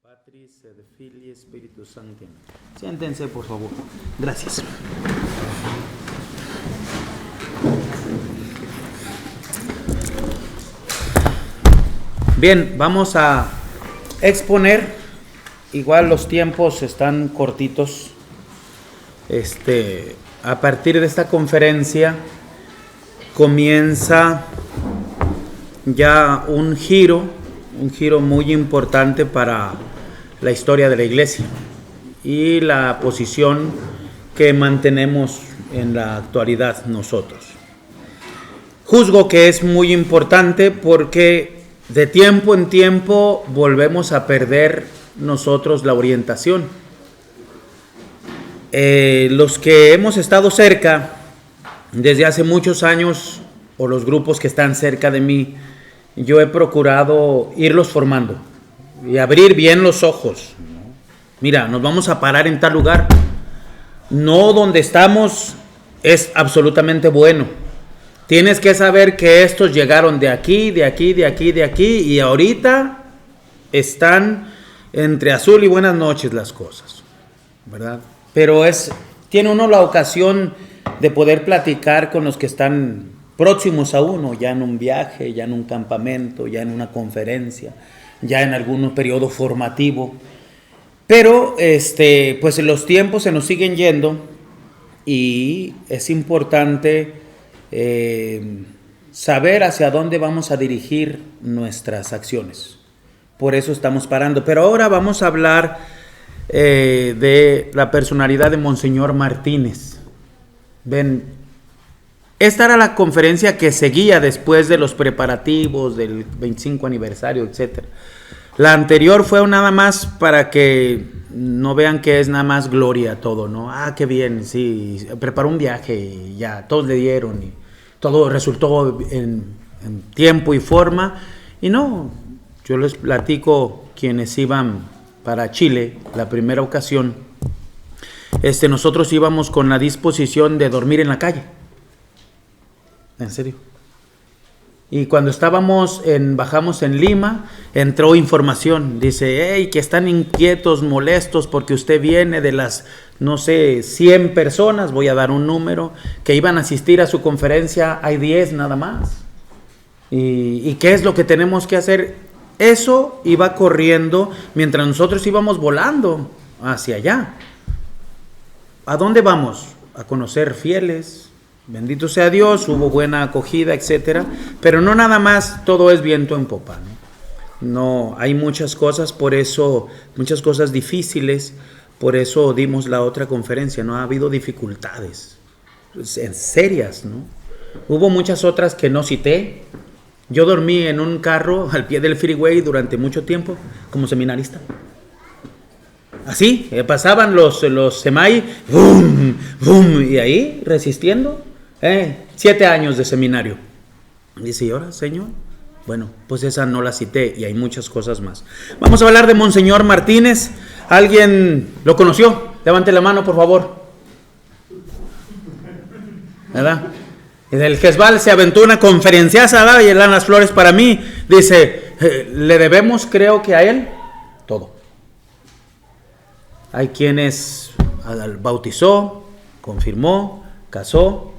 Patris et Filii Spiritus Sancti. Siéntense, por favor. Gracias. Bien, vamos a exponer. Igual los tiempos están cortitos. A partir de esta conferencia comienza ya un giro muy importante para la historia de la Iglesia y la posición que mantenemos en la actualidad nosotros. Juzgo que es muy importante porque de tiempo en tiempo volvemos a perder nosotros la orientación. Los que hemos estado cerca desde hace muchos años, o los grupos que están cerca de mí, yo he procurado irlos formando y abrir bien los ojos. Mira, nos vamos a parar en tal lugar. No donde estamos es absolutamente bueno. Tienes que saber que estos llegaron de aquí, de aquí, de aquí, de aquí, y ahorita están entre azul y buenas noches las cosas, ¿verdad? Pero tiene uno la ocasión de poder platicar con los que están próximos a uno, ya en un viaje, ya en un campamento, ya en una conferencia, ya en algún periodo formativo. Pero pues los tiempos se nos siguen yendo y es importante saber hacia dónde vamos a dirigir nuestras acciones. Por eso estamos parando. Pero ahora vamos a hablar de la personalidad de Monseñor Martínez. Ven. Esta era la conferencia que seguía después de los preparativos del 25 aniversario, etc. La anterior fue nada más para que no vean que es nada más gloria todo, ¿no? Ah, qué bien, sí, preparó un viaje y ya, todos le dieron y todo resultó en tiempo y forma. Y no, yo les platico quienes iban para Chile la primera ocasión. Nosotros íbamos con la disposición de dormir en la calle. En serio. Y cuando bajamos en Lima, entró información. Dice, hey, que están inquietos, molestos, porque usted viene de las, 100 personas, voy a dar un número, que iban a asistir a su conferencia, hay 10 nada más. ¿Y qué es lo que tenemos que hacer? Eso iba corriendo mientras nosotros íbamos volando hacia allá. ¿A dónde vamos? A conocer fieles. Bendito sea Dios, hubo buena acogida, etcétera, pero no nada más todo es viento en popa, ¿no? Hay muchas cosas, por eso, muchas cosas difíciles, por eso dimos la otra conferencia, no ha habido dificultades, serias, ¿no? Hubo muchas otras que no cité. Yo dormí en un carro al pie del freeway durante mucho tiempo, como seminarista. Así, pasaban los semai, ¡bum! ¡Bum! Y ahí, resistiendo. 7 años de seminario. Dice, ¿y ahora, Señor? Bueno, pues esa no la cité y hay muchas cosas más. Vamos a hablar de Monseñor Martínez. ¿Alguien lo conoció? Levante la mano, por favor. ¿Verdad? El Gesval se aventó una conferenciaza, ¿verdad? Y eran las flores para mí. Dice, le debemos, creo que a él, todo. Hay quienes bautizó, confirmó, casó,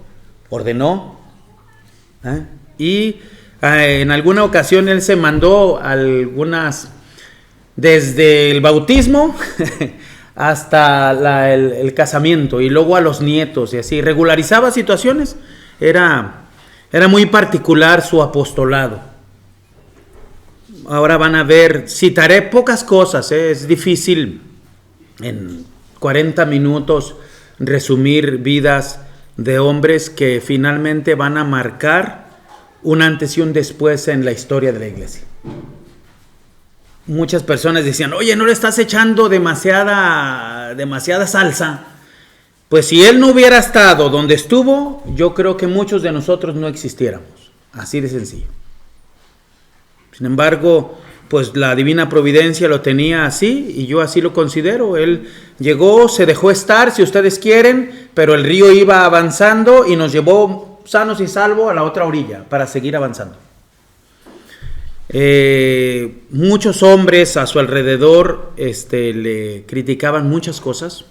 ordenó, y en alguna ocasión él se mandó algunas, desde el bautismo hasta el casamiento y luego a los nietos y así, regularizaba situaciones. Era muy particular su apostolado. Ahora van a ver, citaré pocas cosas, es difícil en 40 minutos resumir vidas de hombres que finalmente van a marcar un antes y un después en la historia de la Iglesia. Muchas personas decían, oye, ¿no le estás echando demasiada salsa? Pues si él no hubiera estado donde estuvo, yo creo que muchos de nosotros no existiéramos. Así de sencillo. Sin embargo, pues la divina providencia lo tenía así y yo así lo considero. Él llegó, se dejó estar, si ustedes quieren, pero el río iba avanzando y nos llevó sanos y salvos a la otra orilla para seguir avanzando. Muchos hombres a su alrededor le criticaban muchas cosas.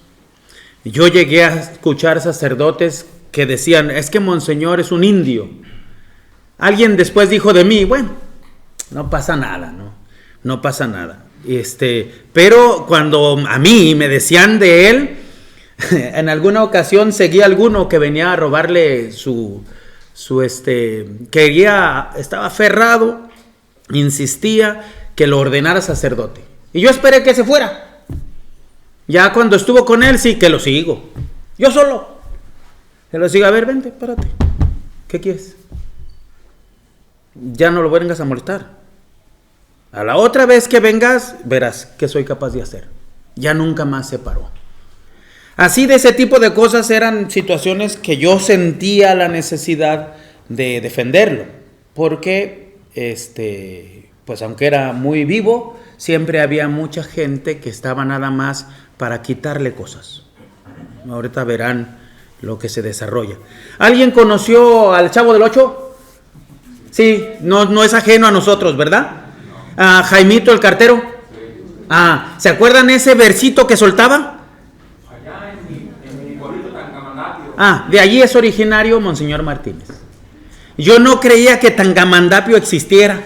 Yo llegué a escuchar sacerdotes que decían, es que Monseñor es un indio. Alguien después dijo de mí, bueno, no pasa nada, no pasa nada. Pero cuando a mí me decían de él, en alguna ocasión seguí a alguno que venía a robarle estaba aferrado, insistía que lo ordenara sacerdote. Y yo esperé que se fuera. Ya cuando estuvo con él, sí, que lo sigo. Yo solo. Que lo sigo, a ver, vente, párate. ¿Qué quieres? Ya no lo vengas a molestar. A la otra vez que vengas, verás qué soy capaz de hacer. Ya nunca más se paró. Así de ese tipo de cosas eran situaciones que yo sentía la necesidad de defenderlo. Porque, pues aunque era muy vivo, siempre había mucha gente que estaba nada más para quitarle cosas. Ahorita verán lo que se desarrolla. ¿Alguien conoció al Chavo del Ocho? Sí, no es ajeno a nosotros, ¿verdad? A Jaimito el cartero. ¿Se acuerdan ese versito que soltaba? Allá en mi pueblito Tangamandapio. De allí es originario Monseñor Martínez. Yo no creía que Tangamandapio existiera.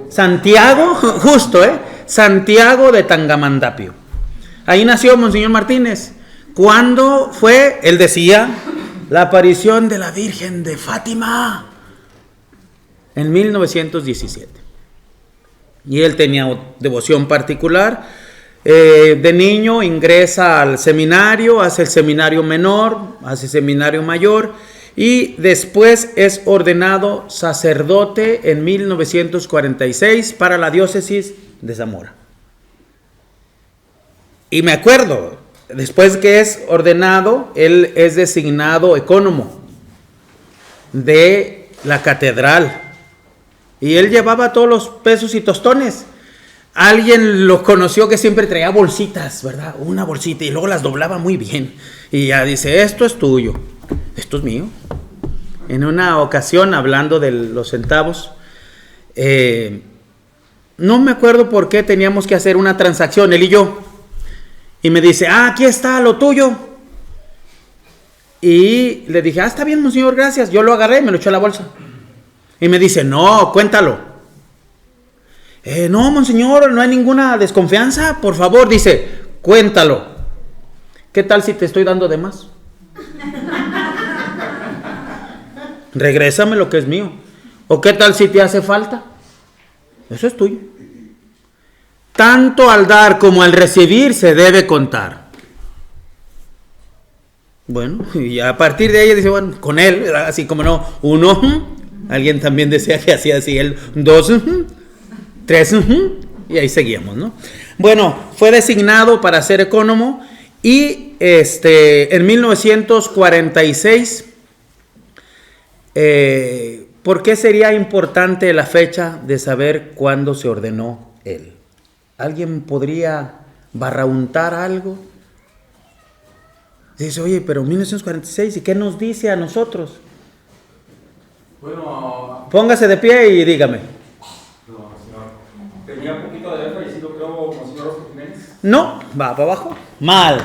Santiago, justo, Santiago de Tangamandapio. Ahí nació Monseñor Martínez. ¿Cuándo fue? Él decía, la aparición de la Virgen de Fátima. En 1917. Y él tenía devoción particular. De niño ingresa al seminario, hace el seminario menor, hace el seminario mayor. Y después es ordenado sacerdote en 1946 para la diócesis de Zamora. Y me acuerdo, después que es ordenado, él es designado ecónomo de la catedral. Y él llevaba todos los pesos y tostones. Alguien lo conoció que siempre traía bolsitas, ¿verdad? Una bolsita y luego las doblaba muy bien. Y ya dice, esto es tuyo, esto es mío. En una ocasión, hablando de los centavos, no me acuerdo por qué teníamos que hacer una transacción, él y yo. Y me dice, aquí está lo tuyo. Y le dije, está bien, monseñor, gracias. Yo lo agarré y me lo echó a la bolsa. Y me dice, no, cuéntalo. No, monseñor, no hay ninguna desconfianza, por favor. Dice, cuéntalo. ¿Qué tal si te estoy dando de más? Regrésame lo que es mío. ¿O qué tal si te hace falta? Eso es tuyo. Tanto al dar como al recibir se debe contar. Bueno, y a partir de ahí dice, bueno, con él, así como no, uno, alguien también decía que hacía así, él, dos, tres, y ahí seguíamos, ¿no? Bueno, fue designado para ser ecónomo y en 1946, ¿por qué sería importante la fecha de saber cuándo se ordenó él? ¿Alguien podría barrauntar algo? Dice, oye, pero 1946, ¿y qué nos dice a nosotros? Bueno, póngase de pie y dígame. no, señor. Tenía un poquito de haber fallecido, creo, monseñor Oscar Jiménez. No, va para abajo. Mal,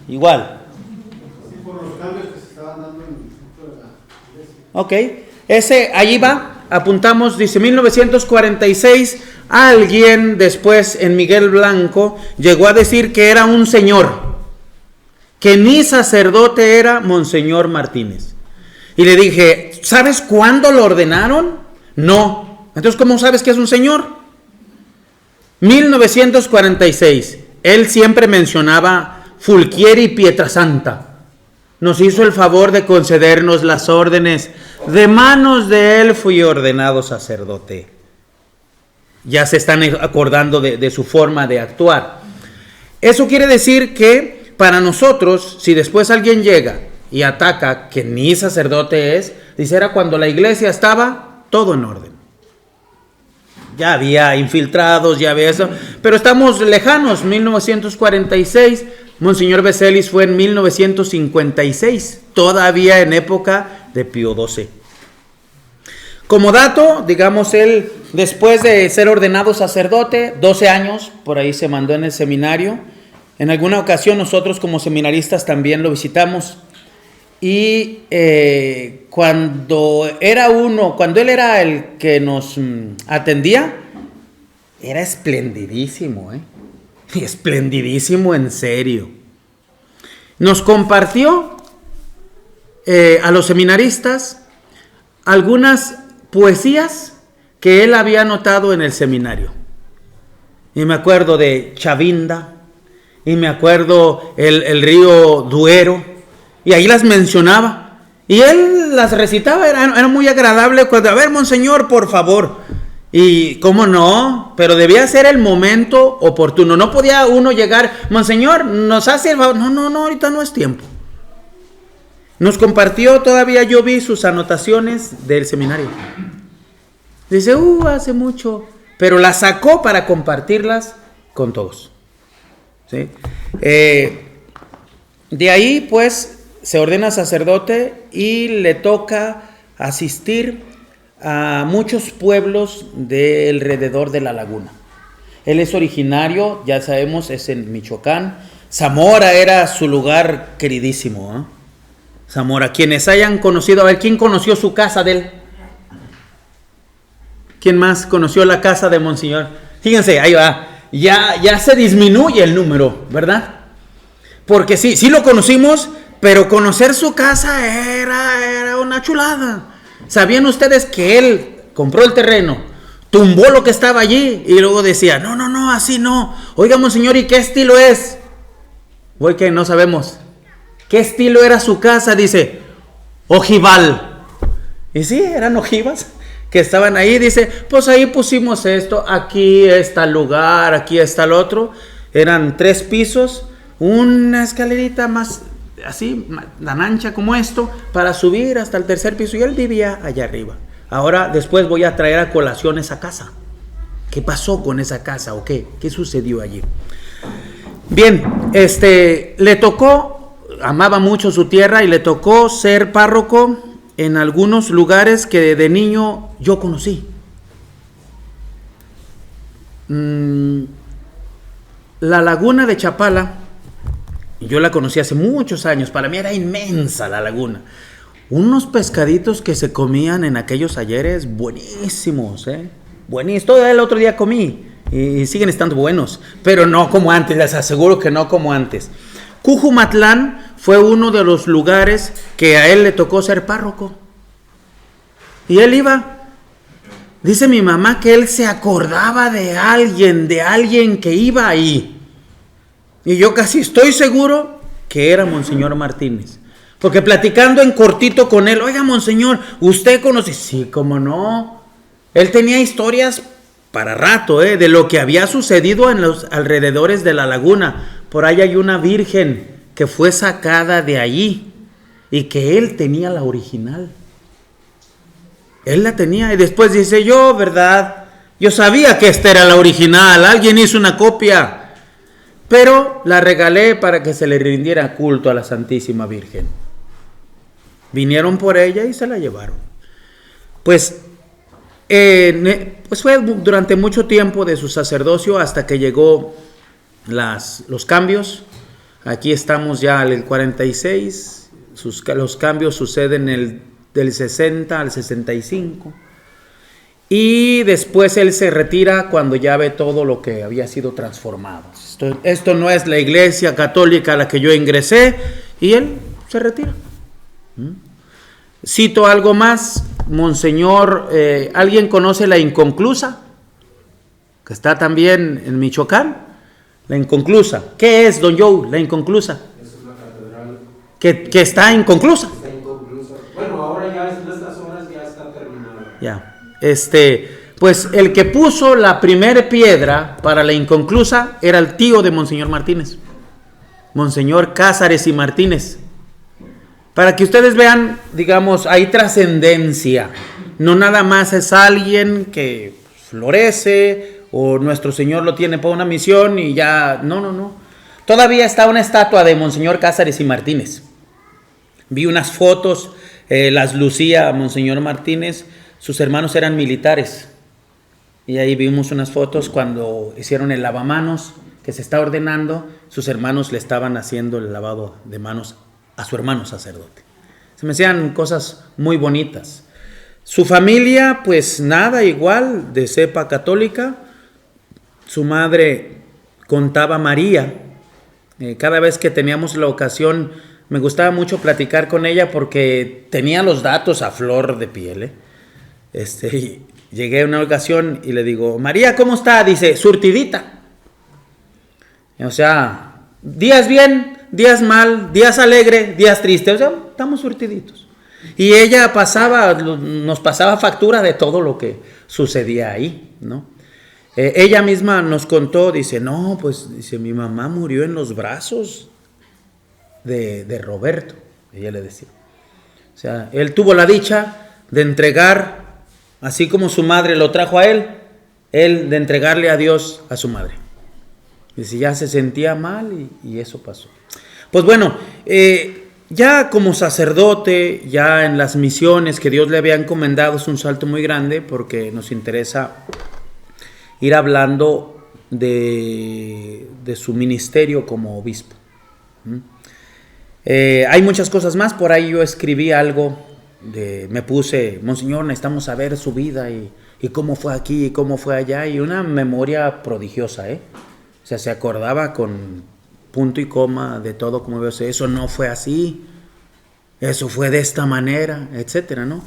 igual. Sí, por los cambios que se estaban dando en el centro de la iglesia. Ok, allí va, apuntamos, dice 1946, alguien después en Miguel Blanco llegó a decir que era un señor, que ni sacerdote era Monseñor Martínez. Y le dije, ¿sabes cuándo lo ordenaron? No. Entonces, ¿cómo sabes que es un señor? 1946, él siempre mencionaba Fulquieri y Pietrasanta. Nos hizo el favor de concedernos las órdenes. De manos de él fui ordenado sacerdote. Ya se están acordando de su forma de actuar. Eso quiere decir que para nosotros, si después alguien llega y ataca que ni sacerdote es, dice, era cuando la iglesia estaba todo en orden. Ya había infiltrados, ya había eso, pero estamos lejanos, 1946, Monseñor Beselis fue en 1956, todavía en época de Pío XII. Como dato, digamos, él después de ser ordenado sacerdote, 12 años, por ahí se mandó en el seminario. En alguna ocasión nosotros como seminaristas también lo visitamos. Y cuando él era el que nos atendía, era esplendidísimo, esplendidísimo en serio. Nos compartió a los seminaristas algunas poesías que él había anotado en el seminario. Y me acuerdo de Chavinda, y me acuerdo el río Duero, y ahí las mencionaba. Y él las recitaba, era muy agradable. Cuando, a ver, monseñor, por favor. Y cómo no, pero debía ser el momento oportuno. No podía uno llegar, monseñor, nos hace el favor. No, ahorita no es tiempo. Nos compartió, todavía yo vi sus anotaciones del seminario. Dice, hace mucho. Pero las sacó para compartirlas con todos. ¿Sí? De ahí, pues, se ordena sacerdote y le toca asistir a muchos pueblos de alrededor de la laguna. Él es originario, ya sabemos, es en Michoacán. Zamora era su lugar queridísimo, Zamora. Quienes hayan conocido, a ver, ¿quién conoció su casa de él? ¿Quién más conoció la casa de Monseñor? Fíjense, ahí va. Ya se disminuye el número, ¿verdad? Porque sí lo conocimos, pero conocer su casa era una chulada. ¿Sabían ustedes que él compró el terreno, tumbó lo que estaba allí y luego decía, no, así no? Oiga, monseñor, ¿y qué estilo es? Voy que no sabemos. ¿Qué estilo era su casa? Dice, ojival. Y sí, eran ojivas que estaban ahí. Dice, pues ahí pusimos esto, aquí está el lugar, aquí está el otro. Eran 3 pisos, una escalerita más así, tan ancha como esto, para subir hasta el 3er piso. Y él vivía allá arriba. Ahora, después voy a traer a colación esa casa. ¿Qué pasó con esa casa o qué? ¿Qué sucedió allí? Bien, le tocó, amaba mucho su tierra y le tocó ser párroco en algunos lugares que de niño yo conocí. La laguna de Chapala, yo la conocí hace muchos años, para mí era inmensa la laguna. Unos pescaditos que se comían en aquellos ayeres, buenísimos, buenísimos. Todo el otro día comí y siguen estando buenos, pero no como antes, les aseguro que no como antes. Cujumatlán fue uno de los lugares que a él le tocó ser párroco. Y él iba. Dice mi mamá que él se acordaba de alguien que iba ahí. Y yo casi estoy seguro que era Monseñor Martínez. Porque platicando en cortito con él, oiga, monseñor, ¿usted conoce? Sí, cómo no. Él tenía historias para rato, de lo que había sucedido en los alrededores de la laguna. Por ahí hay una virgen que fue sacada de allí y que él tenía la original. Él la tenía y después dice, yo, ¿verdad? Yo sabía que esta era la original, alguien hizo una copia, pero la regalé para que se le rindiera culto a la Santísima Virgen. Vinieron por ella y se la llevaron. Pues fue durante mucho tiempo de su sacerdocio hasta que llegó los cambios. Aquí estamos ya en el 46, los cambios suceden del 60 al 65. Y después él se retira cuando ya ve todo lo que había sido transformado. Esto no es la iglesia católica a la que yo ingresé, y él se retira. Cito algo más, monseñor, ¿alguien conoce la Inconclusa? Que está también en Michoacán. La Inconclusa. ¿Qué es, don Joe, la Inconclusa? Es una catedral. Que está inconclusa. Está inconclusa. Bueno, ahora ya en estas horas ya está terminada. Ya. Pues el que puso la primera piedra para la Inconclusa era el tío de Monseñor Martínez, Monseñor Cázares y Martínez. Para que ustedes vean, digamos, hay trascendencia. No nada más es alguien que florece o nuestro Señor lo tiene para una misión y ya. No. Todavía está una estatua de Monseñor Cázares y Martínez. Vi unas fotos, las lucía Monseñor Martínez. sus hermanos eran militares. Y ahí vimos unas fotos cuando hicieron el lavamanos, que se está ordenando, sus hermanos le estaban haciendo el lavado de manos a su hermano sacerdote. Se me hacían cosas muy bonitas. Su familia, pues nada, igual, de cepa católica. Su madre contaba María. Cada vez que teníamos la ocasión, me gustaba mucho platicar con ella porque tenía los datos a flor de piel. Y llegué a una ocasión y le digo, María, ¿cómo está? Dice, surtidita. O sea, días bien, días mal, días alegre, días tristes. O sea, estamos surtiditos. Y ella nos pasaba factura de todo lo que sucedía ahí, ¿no? Ella misma nos contó, dice, no, pues, dice, mi mamá murió en los brazos de Roberto, ella le decía. O sea, él tuvo la dicha de entregar, así como su madre lo trajo a él de entregarle a Dios a su madre. Dice, ya se sentía mal y eso pasó. Pues bueno, ya como sacerdote, ya en las misiones que Dios le había encomendado, es un salto muy grande porque nos interesa ir hablando de su ministerio como obispo. Hay muchas cosas más, por ahí yo escribí algo, me puse, Monseñor, necesitamos saber su vida y cómo fue aquí y cómo fue allá, y una memoria prodigiosa, O sea, se acordaba con punto y coma de todo, como veo, eso no fue así, eso fue de esta manera, etcétera, ¿no?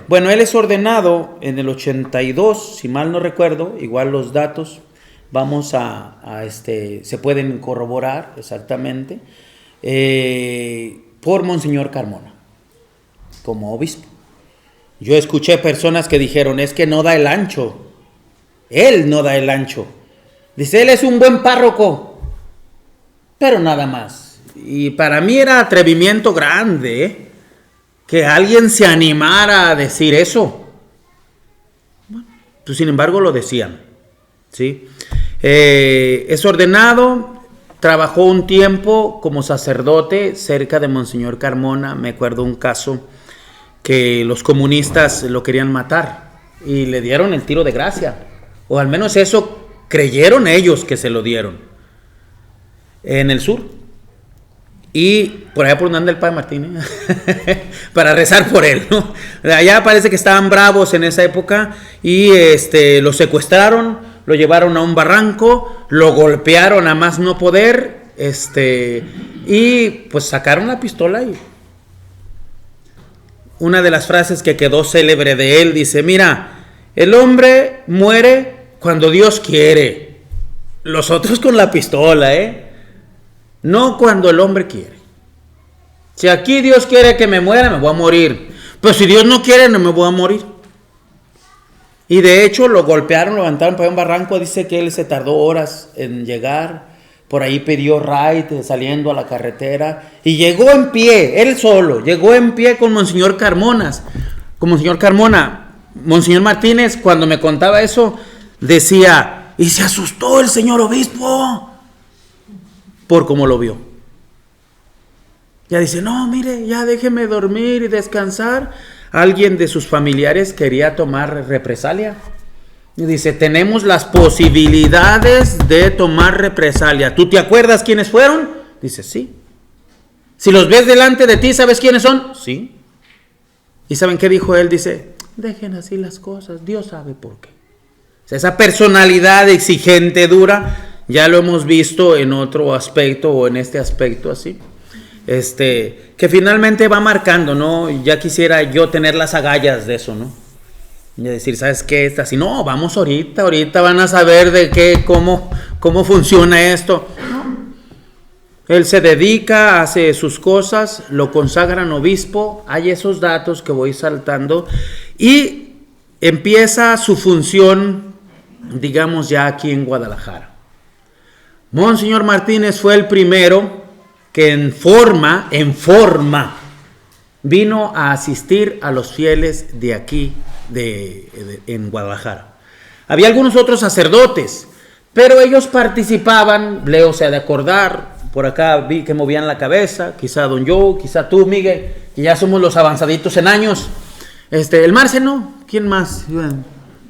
Bueno, él es ordenado en el 82, si mal no recuerdo, igual los datos vamos se pueden corroborar exactamente, por Monseñor Carmona, como obispo. Yo escuché personas que dijeron, es que no da el ancho, él no da el ancho. Dice, él es un buen párroco, pero nada más. Y para mí era atrevimiento grande, que alguien se animara a decir eso. Bueno, pues sin embargo lo decían, ¿sí? Es ordenado, trabajó un tiempo como sacerdote cerca de Monseñor Carmona. Me acuerdo un caso que los comunistas lo querían matar y le dieron el tiro de gracia, o al menos eso creyeron ellos que se lo dieron, en el sur. Y por allá por donde anda el Padre Martín, para rezar por él, ¿no? Allá parece que estaban bravos en esa época y lo secuestraron, lo llevaron a un barranco, lo golpearon a más no poder, y pues sacaron la pistola y una de las frases que quedó célebre de él dice, mira, el hombre muere cuando Dios quiere, los otros con la pistola, no cuando el hombre quiere. Si aquí Dios quiere que me muera, me voy a morir, pero si Dios no quiere, no me voy a morir. Y de hecho lo golpearon, lo levantaron para un barranco. Dice que él se tardó horas en llegar, por ahí pidió ride saliendo a la carretera y llegó en pie, él solo, llegó en pie con Monseñor Carmona. Monseñor Martínez, cuando me contaba eso, decía, y se asustó el señor obispo por cómo lo vio. Ya dice, no, mire, ya déjeme dormir y descansar. Alguien de sus familiares quería tomar represalia. Y dice, tenemos las posibilidades de tomar represalia. ¿Tú te acuerdas quiénes fueron? Dice, sí. Si los ves delante de ti, ¿sabes quiénes son? Sí. ¿Y saben qué dijo él? Dice, dejen así las cosas, Dios sabe por qué. O sea, esa personalidad exigente, dura, ya lo hemos visto en otro aspecto o en este aspecto así. Que finalmente va marcando, ¿no? Ya quisiera yo tener las agallas de eso, ¿no? Y decir, ¿sabes qué? Está así, no, vamos ahorita van a saber de qué, cómo funciona esto. No. Él se dedica, hace sus cosas, lo consagran obispo, hay esos datos que voy saltando y empieza su función, digamos, ya aquí en Guadalajara. Monseñor Martínez fue el primero que en forma, vino a asistir a los fieles de aquí, en Guadalajara. Había algunos otros sacerdotes, pero ellos participaban, Leo se ha de acordar, por acá vi que movían la cabeza, quizá don Joe, quizá tú, Miguel, que ya somos los avanzaditos en años. El Marce no. ¿Quién más?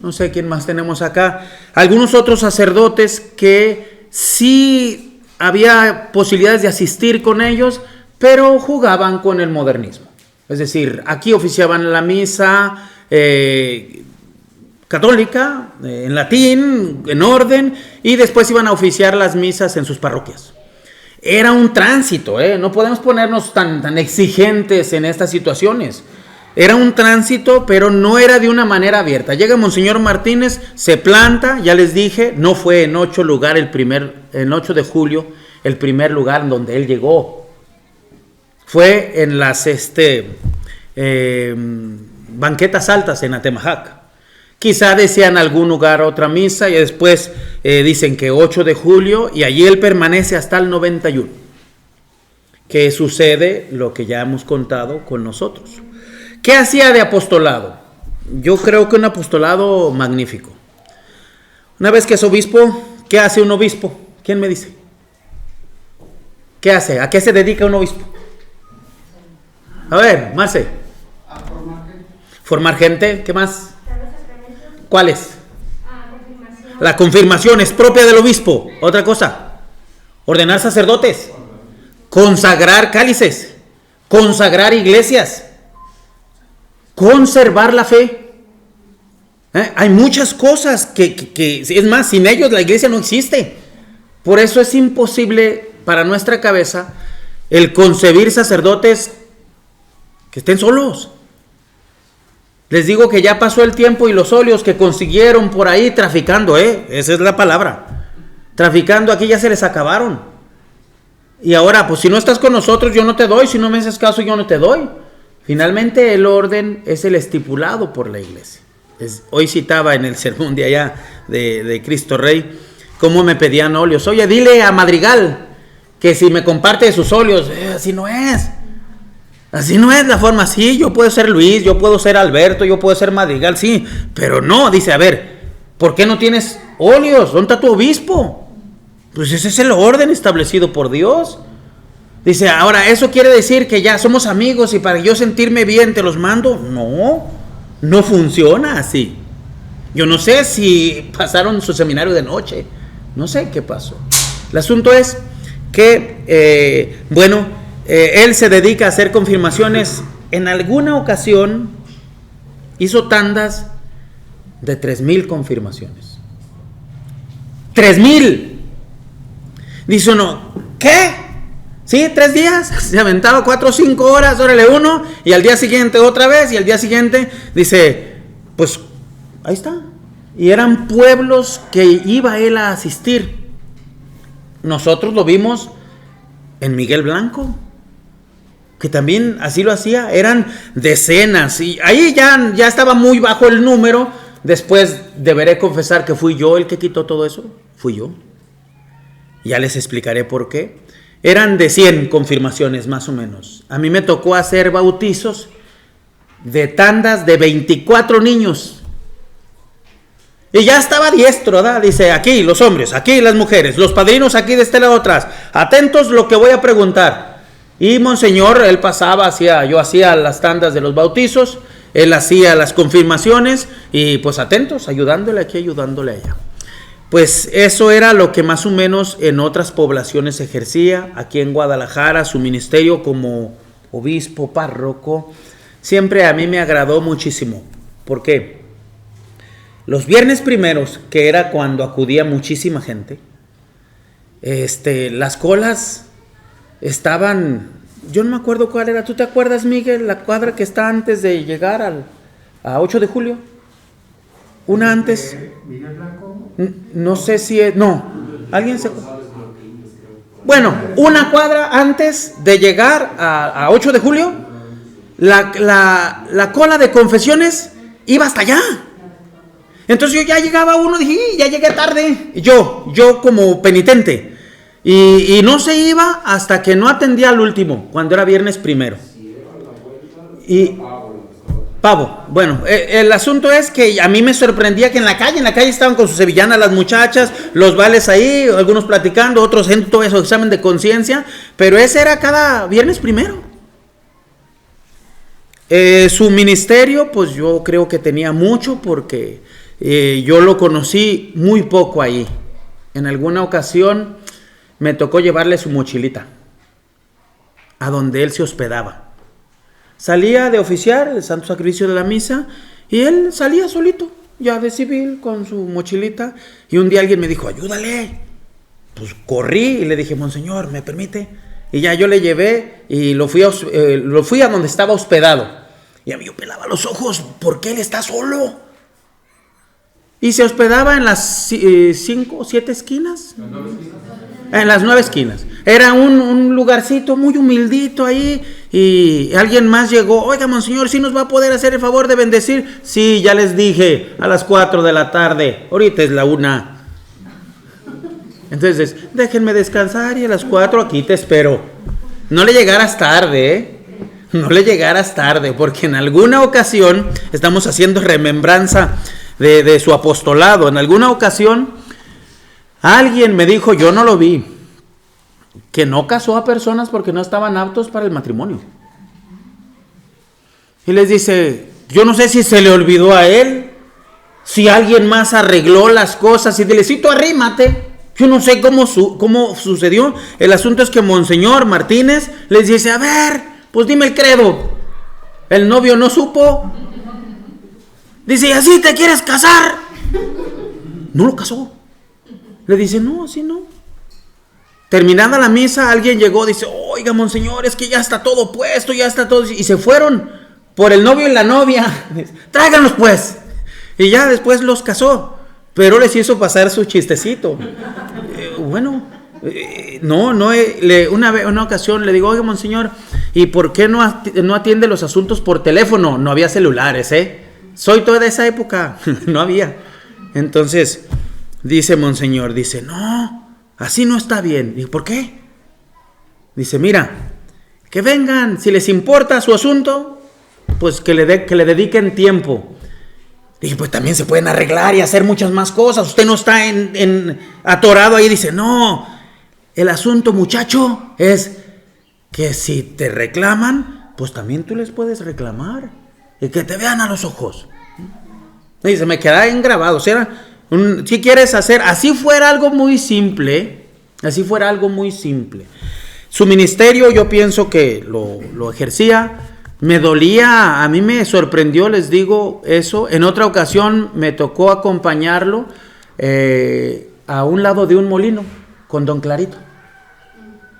No sé quién más tenemos acá. Algunos otros sacerdotes que sí había posibilidades de asistir con ellos, pero jugaban con el modernismo. Es decir, aquí oficiaban la misa católica, en latín, en orden, y después iban a oficiar las misas en sus parroquias. Era un tránsito, no podemos ponernos tan exigentes en estas situaciones. Era un tránsito, pero no era de una manera abierta. Llega Monseñor Martínez, se planta, ya les dije, no fue en 8 de julio, el primer lugar donde él llegó. Fue en las banquetas altas en Atemajac. Quizá decían algún lugar otra misa y después dicen que 8 de julio y allí él permanece hasta el 91. Que sucede lo que ya hemos contado con nosotros. ¿Qué hacía de apostolado? Yo creo que un apostolado magnífico. Una vez que es obispo, ¿qué hace un obispo? ¿Quién me dice? ¿Qué hace? ¿A qué se dedica un obispo? A ver, Marce. A formar gente. Formar gente, ¿qué más? ¿Cuáles? Confirmación. La confirmación es propia del obispo. Otra cosa, ordenar sacerdotes, consagrar cálices, consagrar iglesias, conservar la fe. Hay muchas cosas que, es más, sin ellos la iglesia no existe. Por eso es imposible para nuestra cabeza el concebir sacerdotes que estén solos. Les digo que ya pasó el tiempo y los óleos que consiguieron por ahí traficando, esa es la palabra. Traficando aquí ya se les acabaron. Y ahora, pues si no estás con nosotros, yo no te doy. Si no me haces caso, yo no te doy. Finalmente el orden es el estipulado por la iglesia. Hoy citaba en el sermón de allá de Cristo Rey, cómo me pedían óleos. Oye, dile a Madrigal que si me comparte sus óleos, así no es. Así no es la forma. Sí, yo puedo ser Luis, yo puedo ser Alberto, yo puedo ser Madrigal, sí, pero no, dice, a ver, ¿por qué no tienes óleos? ¿Dónde está tu obispo? Pues ese es el orden establecido por Dios. Dice, ahora, ¿eso quiere decir que ya somos amigos y para yo sentirme bien te los mando? No funciona así. Yo no sé si pasaron su seminario de noche, no sé qué pasó. El asunto es que, él se dedica a hacer confirmaciones. En alguna ocasión hizo tandas de 3,000 confirmaciones. 3,000. Dice uno, ¿qué? Sí, 3 días. Se aventaba 4 o 5 horas, órale uno, y al día siguiente otra vez, y al día siguiente dice, pues ahí está. Y eran pueblos que iba él a asistir. Nosotros lo vimos en Miguel Blanco, que también así lo hacía. Eran decenas y ahí ya estaba muy bajo el número. Después deberé confesar que fui yo el que quitó todo eso. Fui yo. Ya les explicaré por qué. Eran de 100 confirmaciones más o menos. A mí me tocó hacer bautizos de tandas de 24 niños. Y ya estaba diestro, ¿verdad? Dice, aquí los hombres, aquí las mujeres, los padrinos aquí de este lado atrás. Atentos lo que voy a preguntar. Y Monseñor, él pasaba, yo hacía las tandas de los bautizos, él hacía las confirmaciones y pues atentos, ayudándole aquí, ayudándole allá. Pues eso era lo que más o menos en otras poblaciones ejercía. Aquí en Guadalajara, su ministerio como obispo, párroco, siempre a mí me agradó muchísimo. ¿Por qué? Los viernes primeros, que era cuando acudía muchísima gente, las colas estaban, yo no me acuerdo cuál era. ¿Tú te acuerdas, Miguel? La cuadra que está antes de llegar a 8 de julio. Una antes. Miguel Blanco. No sé si es, no. ¿Alguien se acuerda? Bueno, una cuadra antes de llegar a 8 de julio, la cola de confesiones iba hasta allá. Entonces yo ya llegaba uno, dije, ya llegué tarde. Yo como penitente. Y no se iba hasta que no atendía al último, cuando era viernes primero. Y Pavo, bueno, el asunto es que a mí me sorprendía que en la calle estaban con sus sevillanas las muchachas, los vales ahí, algunos platicando, otros en todo eso, examen de conciencia, pero ese era cada viernes primero. Su ministerio, pues yo creo que tenía mucho porque yo lo conocí muy poco ahí. En alguna ocasión me tocó llevarle su mochilita a donde él se hospedaba. Salía de oficiar el santo sacrificio de la misa y él salía solito, ya de civil, con su mochilita. Y un día alguien me dijo, ayúdale. Pues corrí y le dije, monseñor, ¿me permite? Y ya yo le llevé y lo fui a donde estaba hospedado. Y a mí yo pelaba los ojos, ¿por qué él está solo? Y se hospedaba en las 5 o 7 esquinas. En las 9 esquinas. Era un lugarcito muy humildito ahí. Y alguien más llegó, oiga, monseñor, ¿sí nos va a poder hacer el favor de bendecir? Sí, ya les dije, a las 4 de la tarde. Ahorita es la 1. Entonces, déjenme descansar y a las 4 aquí te espero. No le llegaras tarde, ¿eh? No le llegaras tarde, porque en alguna ocasión, estamos haciendo remembranza de su apostolado, en alguna ocasión, alguien me dijo, yo no lo vi, que no casó a personas porque no estaban aptos para el matrimonio. Y les dice, yo no sé si se le olvidó a él, si alguien más arregló las cosas, y dile, sí, tú arrímate. Yo no sé cómo sucedió. El asunto es que monseñor Martínez les dice, a ver, pues dime el credo. El novio no supo. Dice, ¿y así te quieres casar? No lo casó. Le dice, no, así no. Terminada la misa, alguien llegó, dice, oiga, monseñor, es que ya está todo puesto, ya está todo. Y se fueron por el novio y la novia. Tráiganlos pues. Y ya después los casó. Pero les hizo pasar su chistecito. Una ocasión le digo, oiga, monseñor, ¿y por qué no atiende los asuntos por teléfono? No había celulares, Soy toda de esa época, no había. Entonces, dice monseñor, dice, no, así no está bien. Digo, ¿por qué? Dice, mira, que vengan, si les importa su asunto, pues que le dediquen tiempo. Dije, pues también se pueden arreglar y hacer muchas más cosas. Usted no está atorado ahí. Dice, no, el asunto, muchacho, es que si te reclaman, pues también tú les puedes reclamar. Y que te vean a los ojos. Y se me queda grabado. O sea, si quieres hacer, así fuera algo muy simple. Su ministerio yo pienso que lo ejercía. Me dolía, a mí me sorprendió, les digo eso. En otra ocasión me tocó acompañarlo a un lado de un molino con don Clarito.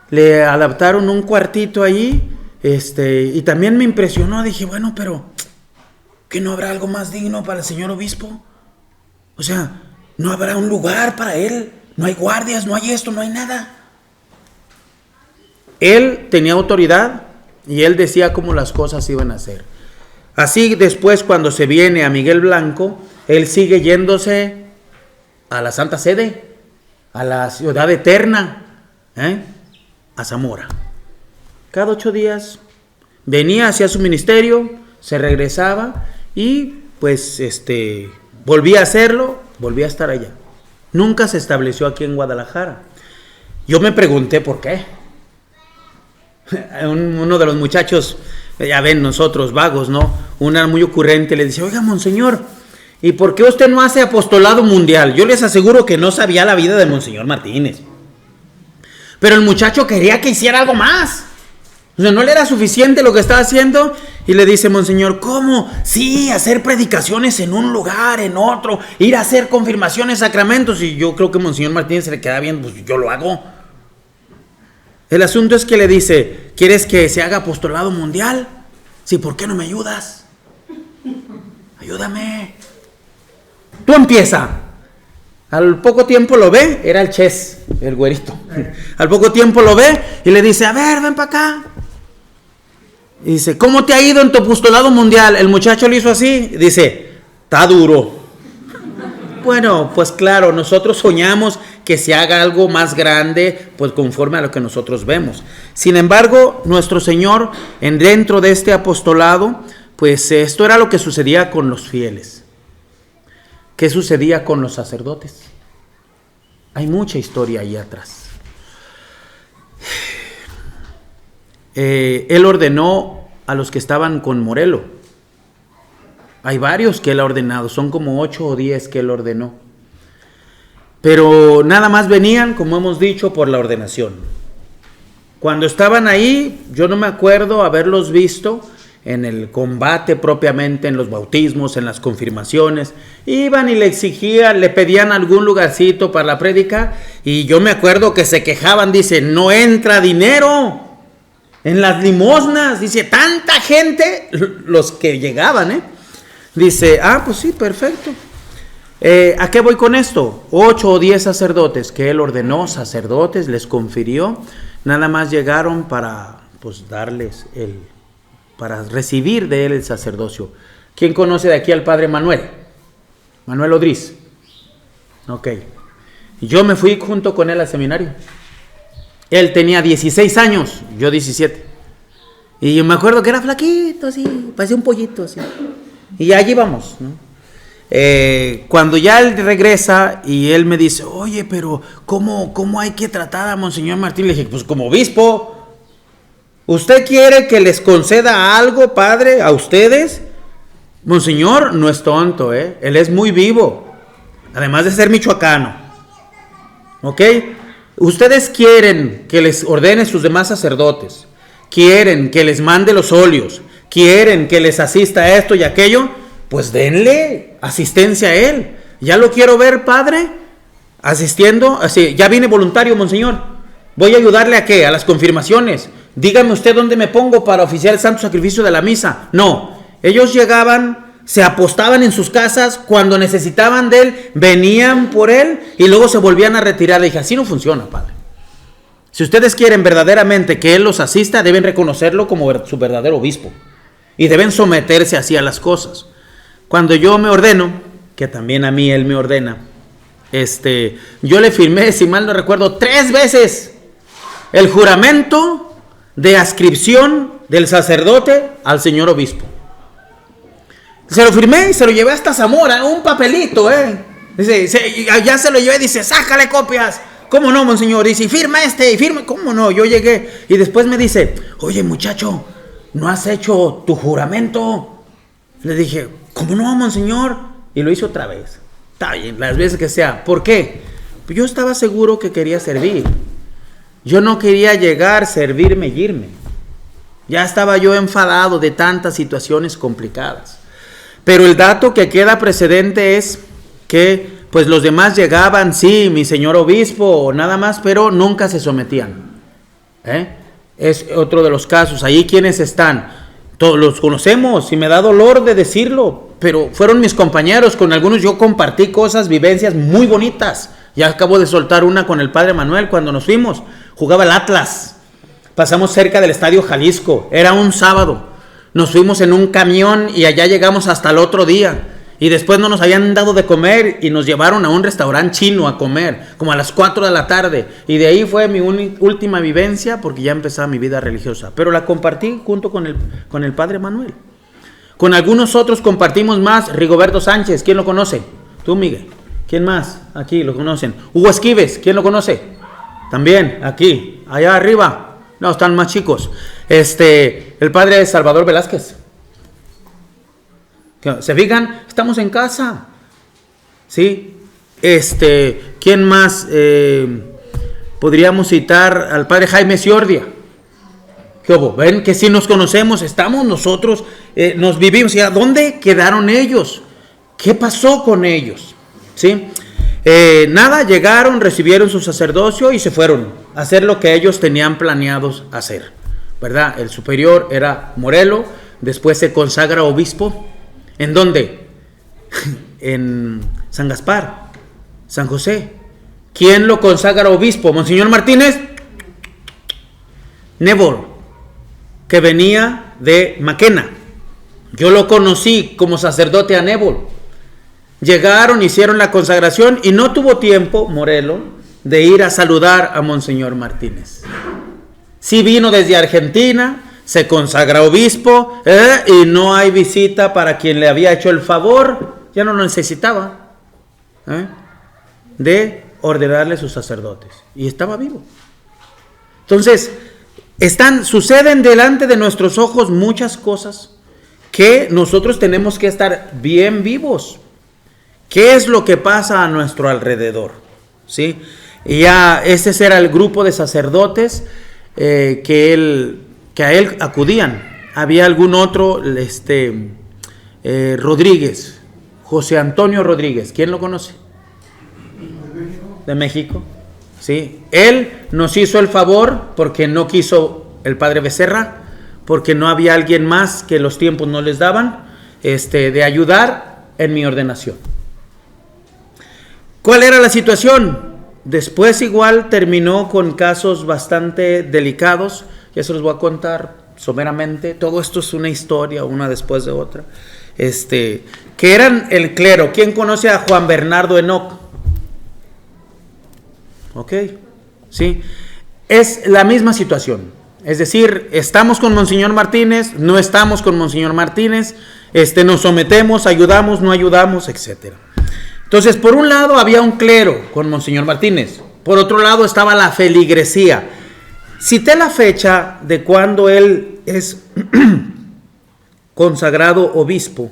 Le adaptaron un cuartito allí, y también me impresionó. Dije, bueno, pero ¿que no habrá algo más digno para el señor obispo? O sea, ¿no habrá un lugar para él? No hay guardias, no hay esto, no hay nada. Él tenía autoridad. Y él decía cómo las cosas iban a ser. Así después, cuando se viene a Miguel Blanco, él sigue yéndose a la Santa Sede, a la Ciudad Eterna, a Zamora. Cada 8 días venía hacia su ministerio, se regresaba y pues volvía a hacerlo, volvía a estar allá. Nunca se estableció aquí en Guadalajara. Yo me pregunté por qué. Uno de los muchachos, ya ven nosotros vagos, ¿no? Una muy ocurrente le dice, oiga, monseñor, ¿y por qué usted no hace apostolado mundial? Yo les aseguro que no sabía la vida de monseñor Martínez. Pero el muchacho quería que hiciera algo más. O sea, no le era suficiente lo que estaba haciendo. Y le dice, monseñor, ¿cómo? Sí, hacer predicaciones en un lugar, en otro, ir a hacer confirmaciones, sacramentos. Y yo creo que monseñor Martínez se le queda bien, pues yo lo hago. El asunto es que le dice, ¿quieres que se haga apostolado mundial? Sí, ¿por qué no me ayudas? Ayúdame. Tú empieza. Al poco tiempo lo ve, era el Ches, el güerito. Al poco tiempo lo ve y le dice, a ver, ven para acá. Y dice, ¿cómo te ha ido en tu apostolado mundial? El muchacho le hizo así, dice, está duro. Bueno, pues claro, nosotros soñamos que se haga algo más grande, pues conforme a lo que nosotros vemos. Sin embargo, nuestro Señor, dentro de este apostolado, pues esto era lo que sucedía con los fieles. ¿Qué sucedía con los sacerdotes? Hay mucha historia ahí atrás. Él ordenó a los que estaban con Morelo. Hay varios que él ha ordenado, son como 8 o 10 que él ordenó. Pero nada más venían, como hemos dicho, por la ordenación. Cuando estaban ahí, yo no me acuerdo haberlos visto en el combate propiamente, en los bautismos, en las confirmaciones. Iban y le exigían, le pedían algún lugarcito para la prédica, y yo me acuerdo que se quejaban, dice, no entra dinero en las limosnas, dice, tanta gente, los que llegaban, dice, pues sí, perfecto. ¿A qué voy con esto? 8 o 10 sacerdotes que él ordenó, sacerdotes, les confirió, nada más llegaron para pues darles para recibir de él el sacerdocio. ¿Quién conoce de aquí al padre Manuel? Manuel Odriz. Ok. Yo me fui junto con él al seminario. Él tenía 16 años, yo 17. Y yo me acuerdo que era flaquito, así, parecía un pollito, así. Y allí vamos, ¿no? Cuando ya él regresa y él me dice, oye, pero ¿cómo hay que tratar a Monseñor Martín? Le dije, pues como obispo. ¿Usted quiere que les conceda algo, padre, a ustedes? Monseñor no es tonto, él es muy vivo, además de ser michoacano. ¿Ok? Ustedes quieren que les ordene sus demás sacerdotes, quieren que les mande los óleos, quieren que les asista a esto y aquello, pues denle asistencia a él. Ya lo quiero ver, padre, asistiendo, así, ya viene voluntario, Monseñor. Voy a ayudarle a qué, a las confirmaciones. Dígame usted dónde me pongo para oficiar el santo sacrificio de la misa. No, ellos llegaban, se apostaban en sus casas, cuando necesitaban de él, venían por él y luego se volvían a retirar. Le dije, así no funciona, padre. Si ustedes quieren verdaderamente que él los asista, deben reconocerlo como su verdadero obispo y deben someterse así a las cosas. Cuando yo me ordeno, que también a mí él me ordena, yo le firmé, si mal no recuerdo, 3 veces el juramento de adscripción del sacerdote al señor obispo. Se lo firmé y se lo llevé hasta Zamora, un papelito, Dice, ya se lo llevé, dice, sácale copias. ¿Cómo no, Monseñor? Dice, y firma y firma. ¿Cómo no? Yo llegué y después me dice, oye, muchacho, ¿no has hecho tu juramento? Le dije, ¿cómo no, Monseñor? Y lo hizo otra vez. Está bien, las veces que sea. ¿Por qué? Pues yo estaba seguro que quería servir. Yo no quería llegar, servirme y irme. Ya estaba yo enfadado de tantas situaciones complicadas. Pero el dato que queda precedente es que pues los demás llegaban, sí, mi señor obispo o nada más, pero nunca se sometían. Es otro de los casos. Ahí quienes están, todos los conocemos y me da dolor de decirlo, pero fueron mis compañeros, con algunos yo compartí cosas, vivencias muy bonitas. Ya acabo de soltar una con el padre Manuel cuando nos fuimos. Jugaba el Atlas. Pasamos cerca del Estadio Jalisco. Era un sábado. Nos fuimos en un camión y allá llegamos hasta el otro día. Y después no nos habían dado de comer y nos llevaron a un restaurante chino a comer, como a las 4 de la tarde. Y de ahí fue mi última vivencia porque ya empezaba mi vida religiosa. Pero la compartí junto con el padre Manuel. Con algunos otros compartimos más. Rigoberto Sánchez, ¿quién lo conoce? Tú, Miguel. ¿Quién más? Aquí lo conocen. Hugo Esquives, ¿quién lo conoce? También, aquí, allá arriba. No, están más chicos. El padre Salvador Velázquez. ¿Se fijan? Estamos en casa. ¿Sí? ¿Quién más? Podríamos citar al padre Jaime Ciordia. ¿Qué hubo? ¿Ven que si nos conocemos, estamos nosotros, nos vivimos? ¿Y a dónde quedaron ellos? ¿Qué pasó con ellos? ¿Sí? Nada, llegaron, recibieron su sacerdocio y se fueron a hacer lo que ellos tenían planeados hacer, ¿verdad? El superior era Morelo, después se consagra obispo. ¿En dónde? En San Gaspar, San José. ¿Quién lo consagra obispo? Monseñor Martínez Nebol, que venía de Maquena. Yo lo conocí como sacerdote a Nebol. Llegaron, hicieron la consagración y no tuvo tiempo Morelo de ir a saludar a Monseñor Martínez. Sí vino desde Argentina, se consagra obispo y no hay visita para quien le había hecho el favor, ya no lo necesitaba de ordenarle sus sacerdotes y estaba vivo. Entonces, Suceden delante de nuestros ojos muchas cosas que nosotros tenemos que estar bien vivos. ¿Qué es lo que pasa a nuestro alrededor? ¿Sí? Y ya ese era el grupo de sacerdotes que a él acudían. Había algún otro, Rodríguez, José Antonio Rodríguez. ¿Quién lo conoce? De México. ¿Sí? Él nos hizo el favor porque no quiso el padre Becerra, porque no había alguien más que los tiempos no les daban, de ayudar en mi ordenación. ¿Cuál era la situación? Después igual terminó con casos bastante delicados, ya se los voy a contar someramente. Todo esto es una historia, una después de otra. Que eran el clero. ¿Quién conoce a Juan Bernardo Enoch? Ok, sí. Es la misma situación. Es decir, estamos con Monseñor Martínez, no estamos con Monseñor Martínez, nos sometemos, ayudamos, no ayudamos, etc. Entonces, por un lado había un clero con Monseñor Martínez, por otro lado estaba la feligresía. Cité la fecha de cuando él es consagrado obispo,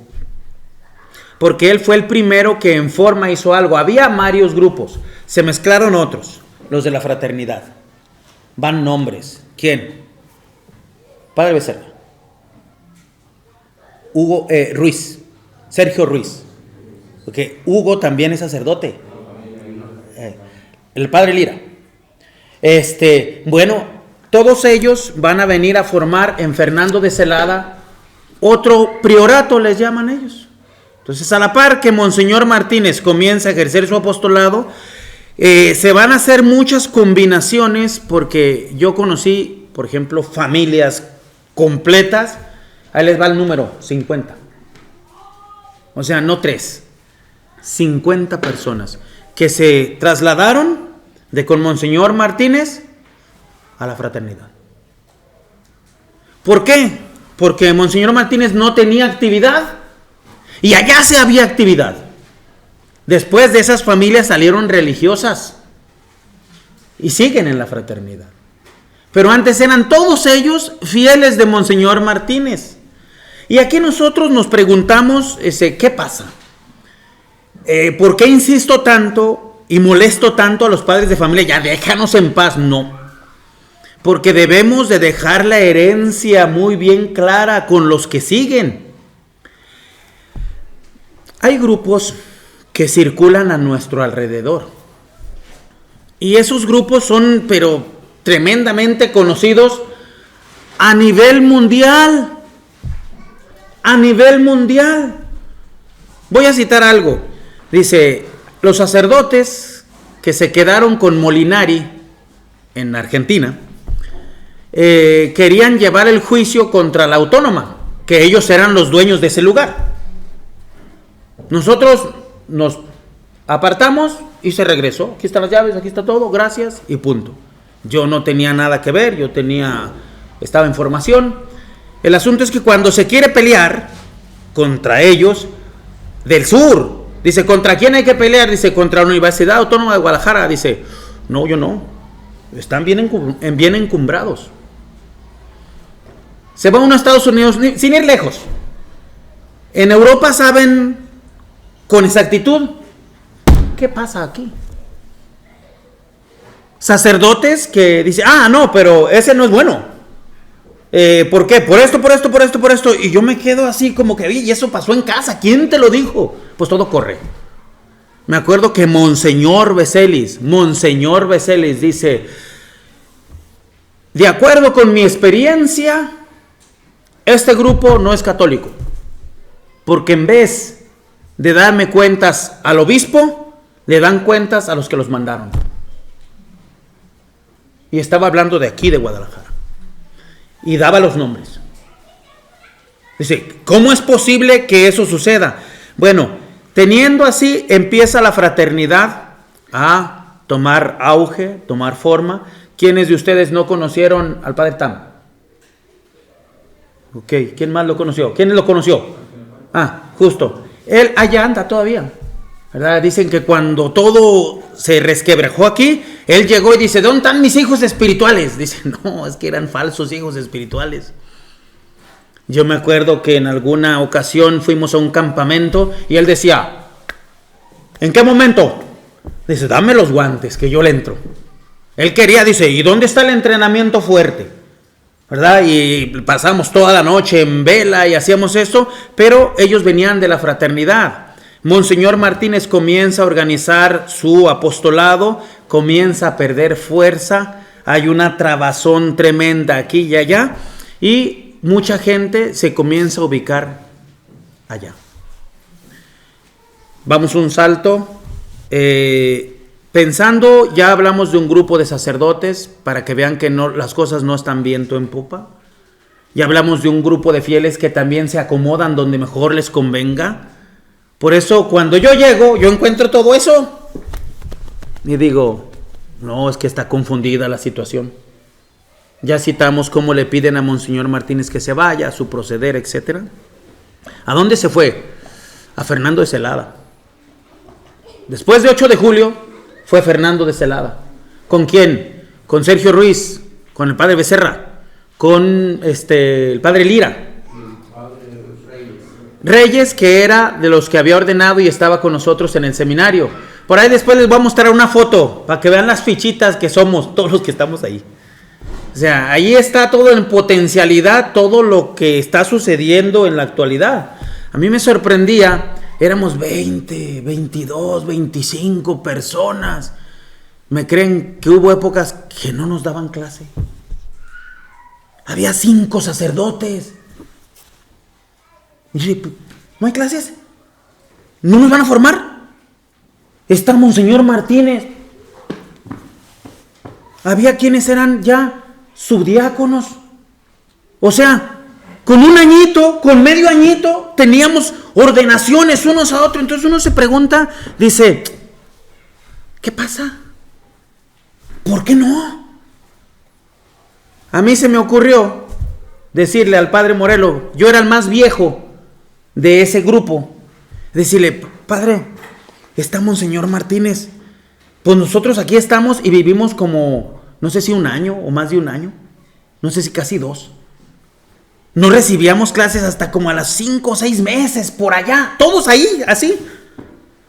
porque él fue el primero que en forma hizo algo. Había varios grupos, se mezclaron otros, los de la fraternidad. Van nombres. ¿Quién? Padre Becerra. Hugo Ruiz. Sergio Ruiz. Okay. Hugo también es sacerdote. El padre Lira. Bueno, todos ellos van a venir a formar en Fernando de Celada otro priorato, les llaman ellos. Entonces, a la par que Monseñor Martínez comienza a ejercer su apostolado, se van a hacer muchas combinaciones, porque yo conocí, por ejemplo, familias completas. Ahí les va el número, 50. O sea, no 3, 50 personas que se trasladaron de con Monseñor Martínez a la fraternidad. ¿Por qué? Porque Monseñor Martínez no tenía actividad y allá se había actividad. Después de esas familias salieron religiosas y siguen en la fraternidad. Pero antes eran todos ellos fieles de Monseñor Martínez. Y aquí nosotros nos preguntamos, ¿qué pasa? ¿Por qué insisto tanto y molesto tanto a los padres de familia? Ya déjanos en paz. No. Porque debemos de dejar la herencia muy bien clara con los que siguen. Hay grupos que circulan a nuestro alrededor. Y esos grupos son, pero tremendamente conocidos a nivel mundial. A nivel mundial. Voy a citar algo. Dice, los sacerdotes que se quedaron con Molinari en Argentina, querían llevar el juicio contra la Autónoma, que ellos eran los dueños de ese lugar. Nosotros nos apartamos y se regresó. Aquí están las llaves, aquí está todo, gracias y punto. Yo no tenía nada que ver, estaba en formación. El asunto es que cuando se quiere pelear contra ellos del sur, dice, ¿contra quién hay que pelear? Dice, contra la Universidad Autónoma de Guadalajara. Dice, no, yo no. Están bien encumbrados. Se va uno a Estados Unidos, sin ir lejos. En Europa saben con exactitud qué pasa aquí. Sacerdotes que dicen, no, pero ese no es bueno. ¿Por qué? Por esto. Y yo me quedo así como que, y eso pasó en casa. ¿Quién te lo dijo? Pues todo corre. Me acuerdo que Monseñor Beselis dice, de acuerdo con mi experiencia, este grupo no es católico. Porque en vez de darme cuentas al obispo, le dan cuentas a los que los mandaron. Y estaba hablando de aquí, de Guadalajara. Y daba los nombres. Dice, ¿cómo es posible que eso suceda? Bueno, teniendo así, empieza la fraternidad a tomar auge, tomar forma. ¿Quiénes de ustedes no conocieron al Padre Tam? Ok, ¿quién más lo conoció? ¿Quién lo conoció? Justo. Él allá anda todavía. ¿verdad? Dicen que cuando todo se resquebrajó aquí, él llegó y dice, ¿dónde están mis hijos espirituales? Dice, no, es que eran falsos hijos espirituales. Yo me acuerdo que en alguna ocasión fuimos a un campamento y él decía, ¿en qué momento? Dice, dame los guantes que yo le entro. Él quería, dice, ¿y dónde está el entrenamiento fuerte? ¿Verdad? Y pasamos toda la noche en vela y hacíamos esto, pero ellos venían de la fraternidad. Monseñor Martínez comienza a organizar su apostolado, comienza a perder fuerza, hay una trabazón tremenda aquí y allá, y mucha gente se comienza a ubicar allá. Vamos un salto. Pensando, ya hablamos de un grupo de sacerdotes para que vean que no, las cosas no están viento en popa. Ya hablamos de un grupo de fieles que también se acomodan donde mejor les convenga. Por eso cuando yo llego, yo encuentro todo eso y digo, no, es que está confundida la situación. Ya citamos cómo le piden a Monseñor Martínez que se vaya, su proceder, etc. ¿A dónde se fue? A Fernando de Celada. Después de 8 de julio fue Fernando de Celada. ¿Con quién? Con Sergio Ruiz, con el padre Becerra, con el padre Lira. Reyes, que era de los que había ordenado y estaba con nosotros en el seminario. Por ahí después les voy a mostrar una foto para que vean las fichitas que somos todos los que estamos ahí. O sea, ahí está todo en potencialidad, todo lo que está sucediendo en la actualidad. A mí me sorprendía, éramos 20, 22, 25 personas. ¿Me creen que hubo épocas que no nos daban clase? Había 5 sacerdotes. Y dije, ¿no hay clases? ¿No nos van a formar? Está Monseñor Martínez. Había quienes eran ya subdiáconos. O sea, con un añito, con medio añito, teníamos ordenaciones unos a otros. Entonces uno se pregunta, dice, ¿qué pasa? ¿Por qué no? A mí se me ocurrió decirle al padre Morelo, yo era el más viejo de ese grupo, decirle, padre, está Monseñor Martínez, pues nosotros aquí estamos y vivimos como, no sé si 1 año o más de 1 año, no sé si casi 2. No recibíamos clases hasta como a las 5 o 6 meses, por allá, todos ahí, así.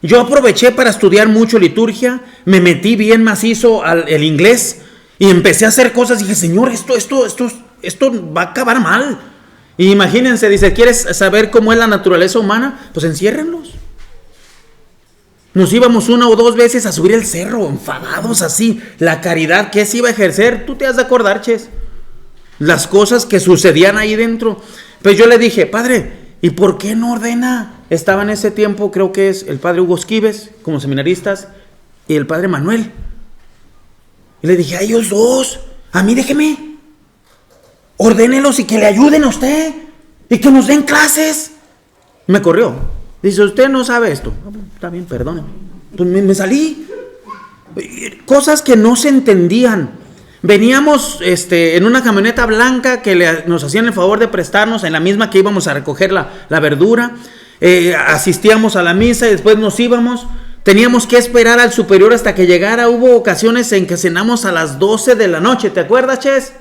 Yo aproveché para estudiar mucho liturgia, me metí bien macizo el inglés y empecé a hacer cosas. Dije, Señor, esto va a acabar mal. Y imagínense, dice, ¿quieres saber cómo es la naturaleza humana? Pues enciérrenlos. Nos íbamos 1 o 2 veces a subir el cerro, enfadados así. La caridad que se iba a ejercer, tú te has de acordar, Ches. Las cosas que sucedían ahí dentro. Pues yo le dije, padre, ¿y por qué no ordena? Estaba en ese tiempo, creo que es el padre Hugo Esquives, como seminaristas, y el padre Manuel. Y le dije, a ellos 2, a mí déjeme. Ordénelos y que le ayuden a usted. Y que nos den clases. Me corrió. Dice, usted no sabe esto. Está bien, perdóneme. Pues me salí. Cosas que no se entendían. Veníamos en una camioneta blanca que nos hacían el favor de prestarnos, en la misma que íbamos a recoger la verdura. Asistíamos a la misa y después nos íbamos. Teníamos que esperar al superior hasta que llegara. Hubo ocasiones en que cenamos a las 12 de la noche. ¿Te acuerdas, Ches?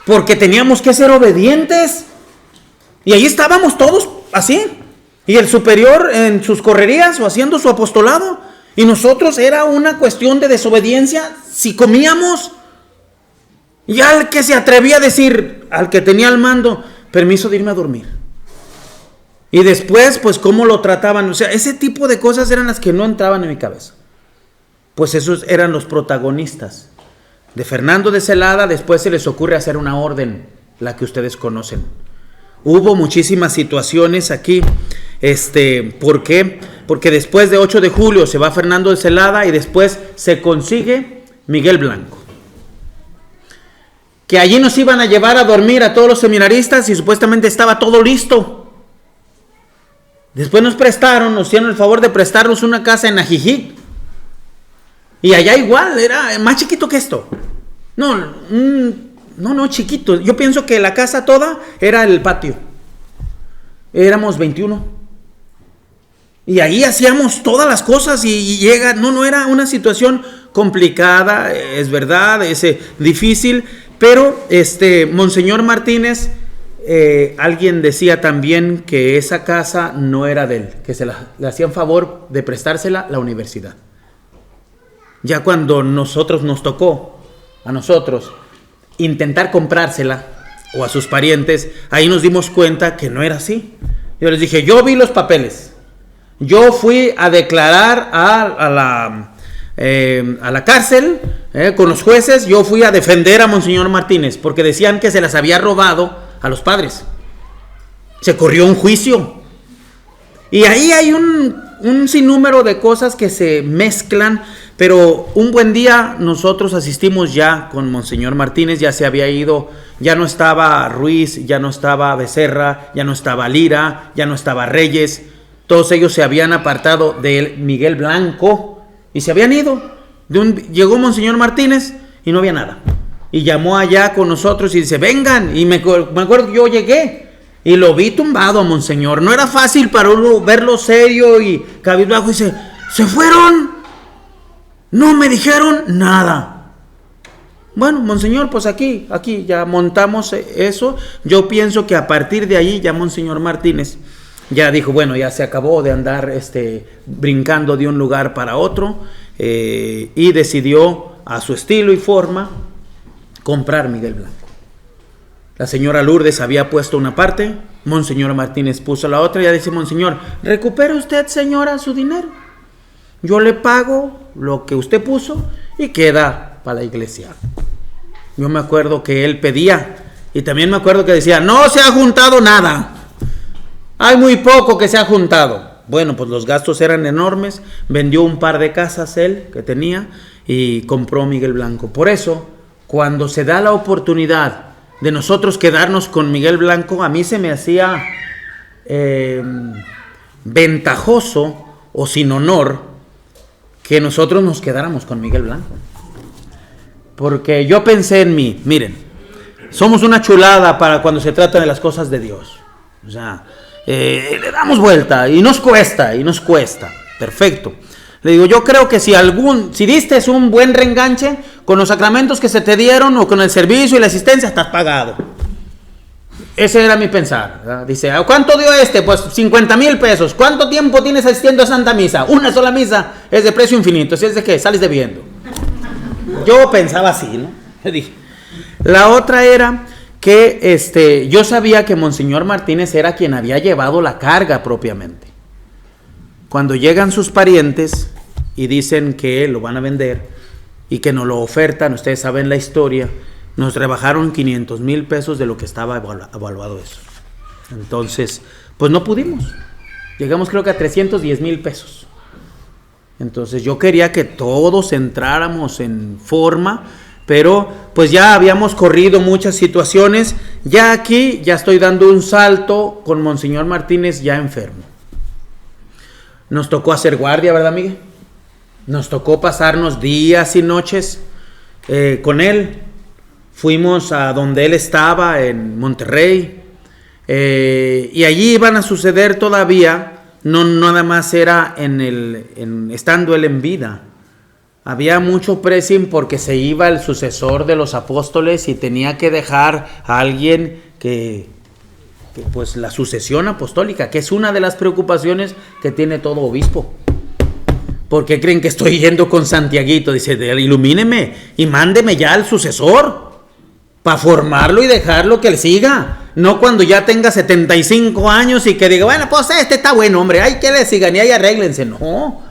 Porque teníamos que ser obedientes. Y ahí estábamos todos así. Y el superior en sus correrías o haciendo su apostolado. Y nosotros era una cuestión de desobediencia si comíamos. Y al que se atrevía a decir, al que tenía el mando, permiso de irme a dormir. Y después, pues, cómo lo trataban. O sea, ese tipo de cosas eran las que no entraban en mi cabeza. Pues esos eran los protagonistas. De Fernando de Celada, después se les ocurre hacer una orden, la que ustedes conocen. Hubo muchísimas situaciones aquí. ¿Por qué? Porque después de 8 de julio se va Fernando de Celada y después se consigue Miguel Blanco. Que allí nos iban a llevar a dormir a todos los seminaristas y supuestamente estaba todo listo. Después nos hicieron el favor de prestarnos una casa en Ajijic. Y allá igual, era más chiquito que esto. No, chiquito. Yo pienso que la casa toda era el patio. Éramos 21. Y ahí hacíamos todas las cosas y llega, no era una situación complicada, es verdad, es difícil, pero Monseñor Martínez, alguien decía también que esa casa no era de él, que le hacían favor de prestársela a la universidad. Ya cuando nos tocó a nosotros intentar comprársela o a sus parientes, ahí nos dimos cuenta que no era así. Yo les dije, yo vi los papeles, yo fui a declarar a la cárcel con los jueces, yo fui a defender a Monseñor Martínez porque decían que se las había robado a los padres. Se corrió un juicio y ahí hay un sinnúmero de cosas que se mezclan. Pero un buen día nosotros asistimos ya con Monseñor Martínez, ya se había ido, ya no estaba Ruiz, ya no estaba Becerra, ya no estaba Lira, ya no estaba Reyes. Todos ellos se habían apartado de Miguel Blanco y se habían ido. Llegó Monseñor Martínez y no había nada. Y llamó allá con nosotros y dice, vengan. Y me acuerdo que yo llegué y lo vi tumbado a Monseñor. No era fácil para uno verlo serio y cabizbajo. Y dice, se fueron. No me dijeron nada. Bueno, Monseñor, pues aquí ya montamos eso. Yo pienso que a partir de ahí ya Monseñor Martínez ya dijo, bueno, ya se acabó de andar brincando de un lugar para otro, y decidió a su estilo y forma comprar Miguel Blanco. La señora Lourdes había puesto una parte, Monseñor Martínez puso la otra. Ya dice Monseñor, recupere usted, señora, su dinero. Yo le pago lo que usted puso y queda para la iglesia. Yo me acuerdo que él pedía, y también me acuerdo que decía, no se ha juntado nada. Hay muy poco que se ha juntado. Bueno, pues los gastos eran enormes. Vendió un par de casas él que tenía y compró Miguel Blanco. Por eso, cuando se da la oportunidad de nosotros quedarnos con Miguel Blanco, a mí se me hacía ventajoso o sin honor que nosotros nos quedáramos con Miguel Blanco. Porque yo pensé en mí, miren, somos una chulada para cuando se trata de las cosas de Dios. O sea, le damos vuelta y nos cuesta, perfecto. Le digo, yo creo que si diste un buen reenganche con los sacramentos que se te dieron o con el servicio y la asistencia, estás pagado. Ese era mi pensar, ¿verdad? Dice, ¿cuánto dio Pues 50,000 pesos. ¿Cuánto tiempo tienes asistiendo a Santa Misa? Una sola misa es de precio infinito. ¿Si es de qué? Sales debiendo. Yo pensaba así, ¿no? Yo dije. La otra era que yo sabía que Monseñor Martínez era quien había llevado la carga propiamente. Cuando llegan sus parientes y dicen que lo van a vender y que nos lo ofertan, ustedes saben la historia, nos rebajaron 500,000 pesos de lo que estaba evaluado eso. Entonces, pues no pudimos. Llegamos creo que a 310,000 pesos. Entonces yo quería que todos entráramos en forma, pero pues ya habíamos corrido muchas situaciones. Ya aquí ya estoy dando un salto con Monseñor Martínez ya enfermo. Nos tocó hacer guardia, ¿verdad, Miguel? Nos tocó pasarnos días y noches con él. Fuimos a donde él estaba, en Monterrey, y allí iban a suceder todavía, no nada más era estando él en vida. Había mucho pressing porque se iba el sucesor de los apóstoles y tenía que dejar a alguien que pues la sucesión apostólica, que es una de las preocupaciones que tiene todo obispo. ¿Por qué creen que estoy yendo con Santiaguito? Dice, ilumíneme y mándeme ya al sucesor para formarlo y dejarlo que él siga. No cuando ya tenga 75 años y que diga, bueno, pues está bueno, hombre, hay que le sigan y ahí arréglense. No.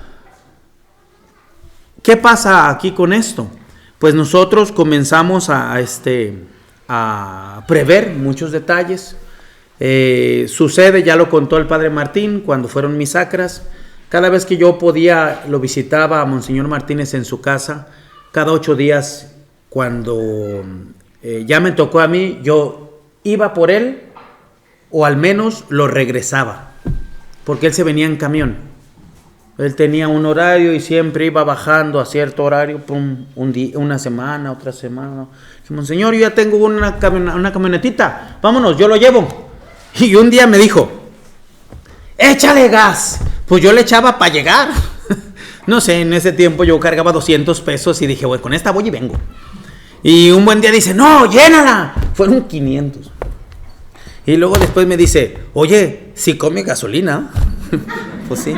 ¿Qué pasa aquí con esto? Pues nosotros comenzamos a prever muchos detalles. Sucede, ya lo contó el padre Martín, cuando fueron misacras. Cada vez que yo podía, lo visitaba a Monseñor Martínez en su casa. Cada 8 días, cuando ya me tocó a mí, yo iba por él, o al menos lo regresaba, porque él se venía en camión. Él tenía un horario y siempre iba bajando a cierto horario, un día, una semana, otra semana. Dije, Monseñor, yo ya tengo una camionetita, vámonos, yo lo llevo. Y un día me dijo, échale gas, pues yo le echaba para llegar. No sé, en ese tiempo yo cargaba 200 pesos y dije, güey, con esta voy y vengo. Y un buen día dice, no, llénala. Fueron 500. Y luego después me dice, oye, si come gasolina. Pues sí.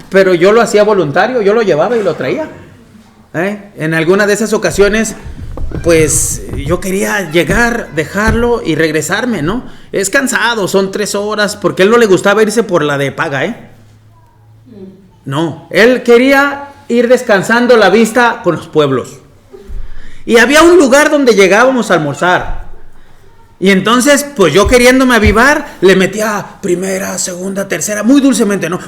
Pero yo lo hacía voluntario, yo lo llevaba y lo traía. En alguna de esas ocasiones, pues yo quería llegar, dejarlo y regresarme, ¿no? Es cansado, son 3 horas, porque a él no le gustaba irse por la de paga, No, él quería ir descansando la vista con los pueblos. Y había un lugar donde llegábamos a almorzar. Y entonces, pues yo queriéndome avivar, le metía primera, segunda, tercera, muy dulcemente, ¿no?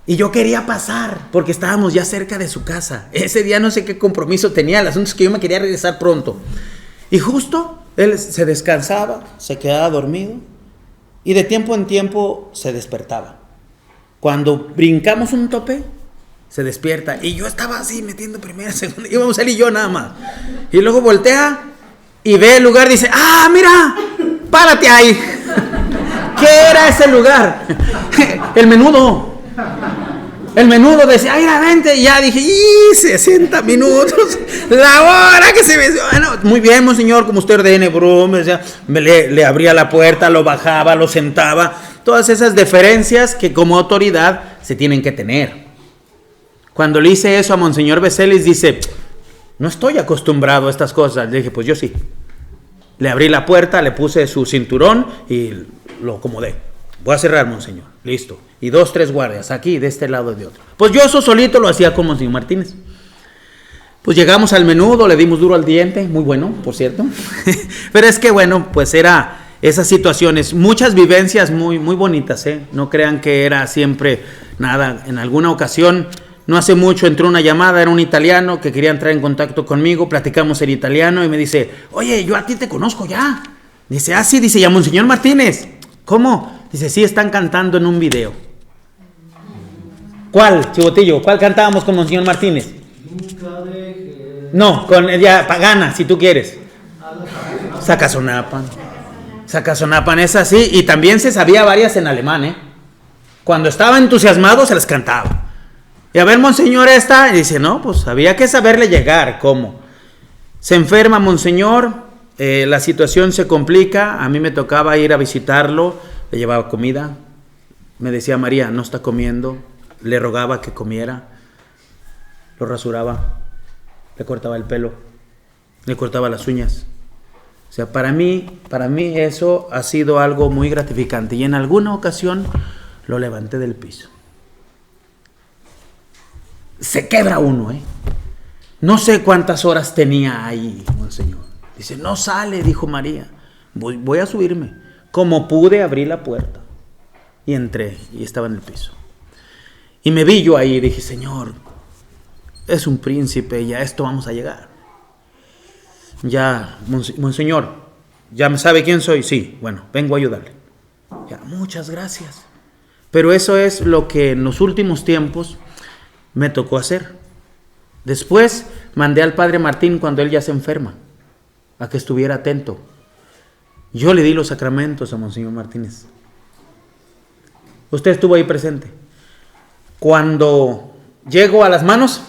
Y yo quería pasar, porque estábamos ya cerca de su casa. Ese día no sé qué compromiso tenía, el asunto es que yo me quería regresar pronto. Y justo, él se descansaba, se quedaba dormido, y de tiempo en tiempo se despertaba. Cuando brincamos un tope, se despierta. Y yo estaba así metiendo primera, segunda. Íbamos él y yo nada más. Y luego voltea y ve el lugar y dice, ¡ah, mira! ¡Párate ahí! ¿Qué era ese lugar? El menudo. El menudo decía, ¡ay, la vente! Y ya dije, ¡y 60 minutos! ¡La hora que se me... Bueno, muy bien, monseñor, como usted ordene, bro. Le abría la puerta, lo bajaba, lo sentaba. Todas esas deferencias que como autoridad se tienen que tener. Cuando le hice eso a monseñor Beselis, dice, no estoy acostumbrado a estas cosas. Le dije, pues yo sí. Le abrí la puerta, le puse su cinturón y lo acomodé. Voy a cerrar, monseñor. Listo. Y 2, 3 guardias, aquí, de este lado y de otro. Pues yo eso solito lo hacía con monseñor Martínez. Pues llegamos al menudo, le dimos duro al diente, muy bueno, por cierto. Pero es que bueno, pues era esas situaciones, muchas vivencias muy, muy bonitas, No crean que era siempre nada. En alguna ocasión, no hace mucho, entró una llamada, era un italiano que quería entrar en contacto conmigo, platicamos en italiano y me dice, oye, yo a ti te conozco ya. Dice, ah, sí, dice, ya monseñor Martínez. ¿Cómo? Dice, sí, están cantando en un video. ¿Cuál, Chibotillo? ¿Cuál cantábamos con monseñor Martínez? No, con ella pagana, si tú quieres. Sacazonapan. Sacazonapan es así, y también se sabía varias en alemán, Cuando estaba entusiasmado se las cantaba. Y a ver, monseñor, esta, y dice, no, pues había que saberle llegar, ¿cómo? Se enferma monseñor, la situación se complica, a mí me tocaba ir a visitarlo, le llevaba comida, me decía María, no está comiendo, le rogaba que comiera, lo rasuraba, le cortaba el pelo, le cortaba las uñas. O sea, para mí eso ha sido algo muy gratificante, y en alguna ocasión lo levanté del piso. Se quebra uno, No sé cuántas horas tenía ahí, monseñor. Dice, no sale, dijo María. Voy a subirme. Como pude, abrí la puerta. Y entré, y estaba en el piso. Y me vi yo ahí y dije, Señor, es un príncipe, y a esto vamos a llegar. Ya, monseñor, ¿ya me sabe quién soy? Sí, bueno, vengo a ayudarle. Ya, muchas gracias. Pero eso es lo que en los últimos tiempos me tocó hacer. Después mandé al padre Martín cuando él ya se enferma, a que estuviera atento. Yo le di los sacramentos a monseñor Martínez. Usted estuvo ahí presente. Cuando llego a las manos,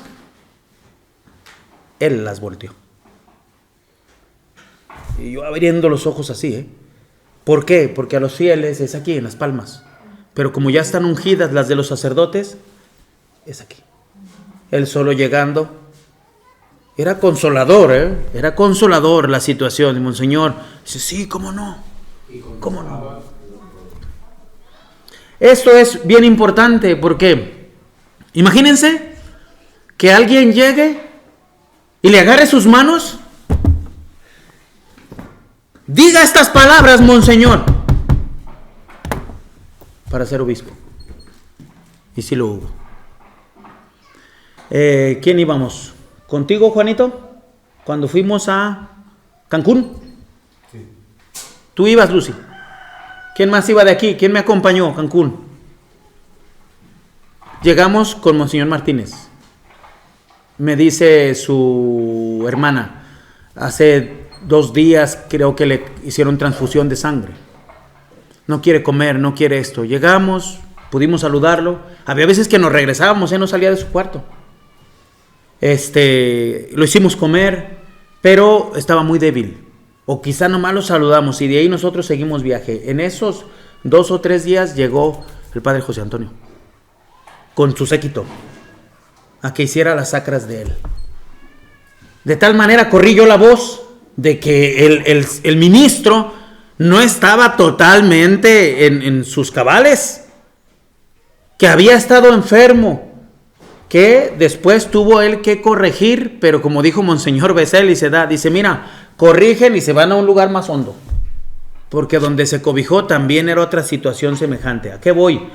él las volteó. Y yo abriendo los ojos así, ¿Por qué? Porque a los fieles es aquí, en las palmas. Pero como ya están ungidas las de los sacerdotes, es aquí. Él solo llegando. Era consolador, Era consolador la situación. Y monseñor dice, sí, ¿cómo no? ¿Cómo no? Esto es bien importante porque imagínense que alguien llegue y le agarre sus manos. Diga estas palabras, monseñor, para ser obispo. Y sí lo hubo. ¿Quién íbamos? ¿Contigo, Juanito? Cuando fuimos a Cancún. Sí. ¿Tú ibas, Lucy? ¿Quién más iba de aquí? ¿Quién me acompañó a Cancún? Llegamos con monseñor Martínez. Me dice su hermana, hace 2 días creo que le hicieron transfusión de sangre. no quiere comer, no quiere esto. Llegamos, pudimos saludarlo. Había veces que nos regresábamos, no salía de su cuarto. Lo hicimos comer, pero estaba muy débil. O quizá nomás lo saludamos y de ahí nosotros seguimos viaje. En esos 2 o 3 días llegó el padre José Antonio con su séquito a que hiciera las sacras de él. De tal manera corrí yo la voz de que el ministro no estaba totalmente en sus cabales, que había estado enfermo, que después tuvo él que corregir, pero como dijo Monseñor Becel y se da, dice, mira, corrigen y se van a un lugar más hondo, porque donde se cobijó también era otra situación semejante. ¿A qué voy?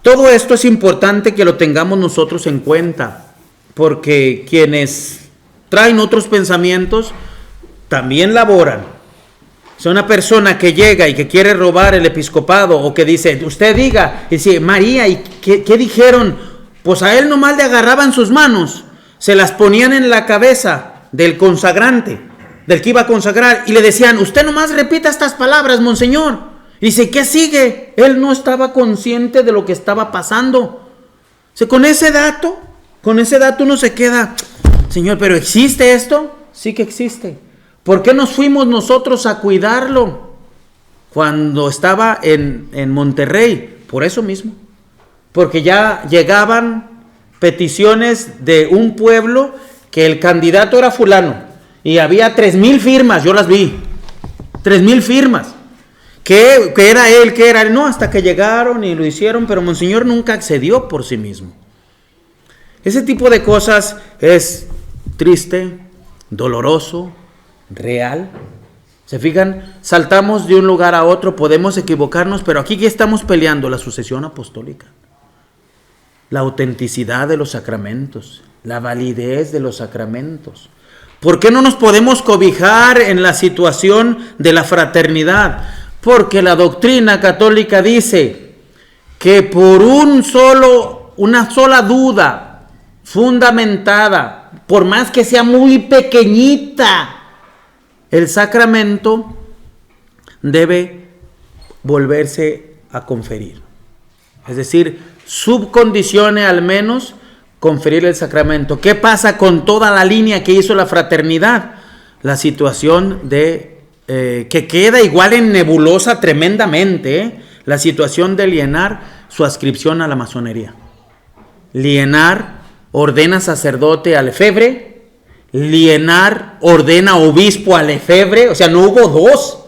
Todo esto es importante que lo tengamos nosotros en cuenta, porque quienes traen otros pensamientos también laboran. Si una persona que llega y que quiere robar el episcopado, o que dice, usted diga, y dice, María, ¿y qué dijeron? Pues a él nomás le agarraban sus manos, se las ponían en la cabeza del consagrante, del que iba a consagrar, y le decían, usted nomás repita estas palabras, monseñor. Y dice, ¿qué sigue? Él no estaba consciente de lo que estaba pasando. O sea, con ese dato uno se queda, Señor, ¿pero existe esto? Sí que existe. ¿Por qué nos fuimos nosotros a cuidarlo cuando estaba en Monterrey? Por eso mismo. Porque ya llegaban peticiones de un pueblo que el candidato era fulano y había 3,000 firmas, yo las vi, 3,000 firmas, que era él, no, hasta que llegaron y lo hicieron, pero Monseñor nunca accedió por sí mismo. Ese tipo de cosas es triste, doloroso, real. ¿Se fijan? Saltamos de un lugar a otro, podemos equivocarnos, pero aquí ¿qué estamos peleando? La sucesión apostólica, la autenticidad de los sacramentos, la validez de los sacramentos. ¿Por qué no nos podemos cobijar en la situación de la fraternidad? Porque la doctrina católica dice que por una sola duda fundamentada, por más que sea muy pequeñita, el sacramento debe volverse a conferir. Es decir, subcondicione al menos conferir el sacramento. ¿Qué pasa con toda la línea que hizo la fraternidad? La situación de que queda igual en nebulosa tremendamente, la situación de Liénard, su adscripción a la masonería. Liénard ordena sacerdote a Lefebvre, Liénard ordena obispo a Lefebvre, o sea, no hubo dos.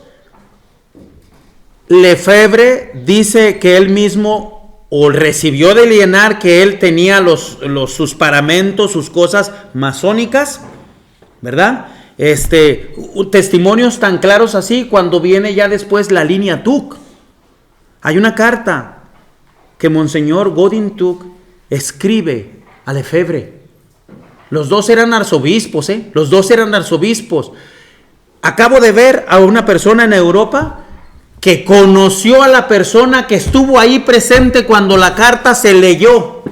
Lefebvre dice que él mismo o recibió de Liénard que él tenía sus paramentos, sus cosas masónicas, ¿verdad? Testimonios tan claros así cuando viene ya después la línea Tuc. Hay una carta que Monseñor Godin Tuc escribe a Lefebvre. Los dos eran arzobispos, los dos eran arzobispos. Acabo de ver a una persona en Europa que conoció a la persona que estuvo ahí presente cuando la carta se leyó.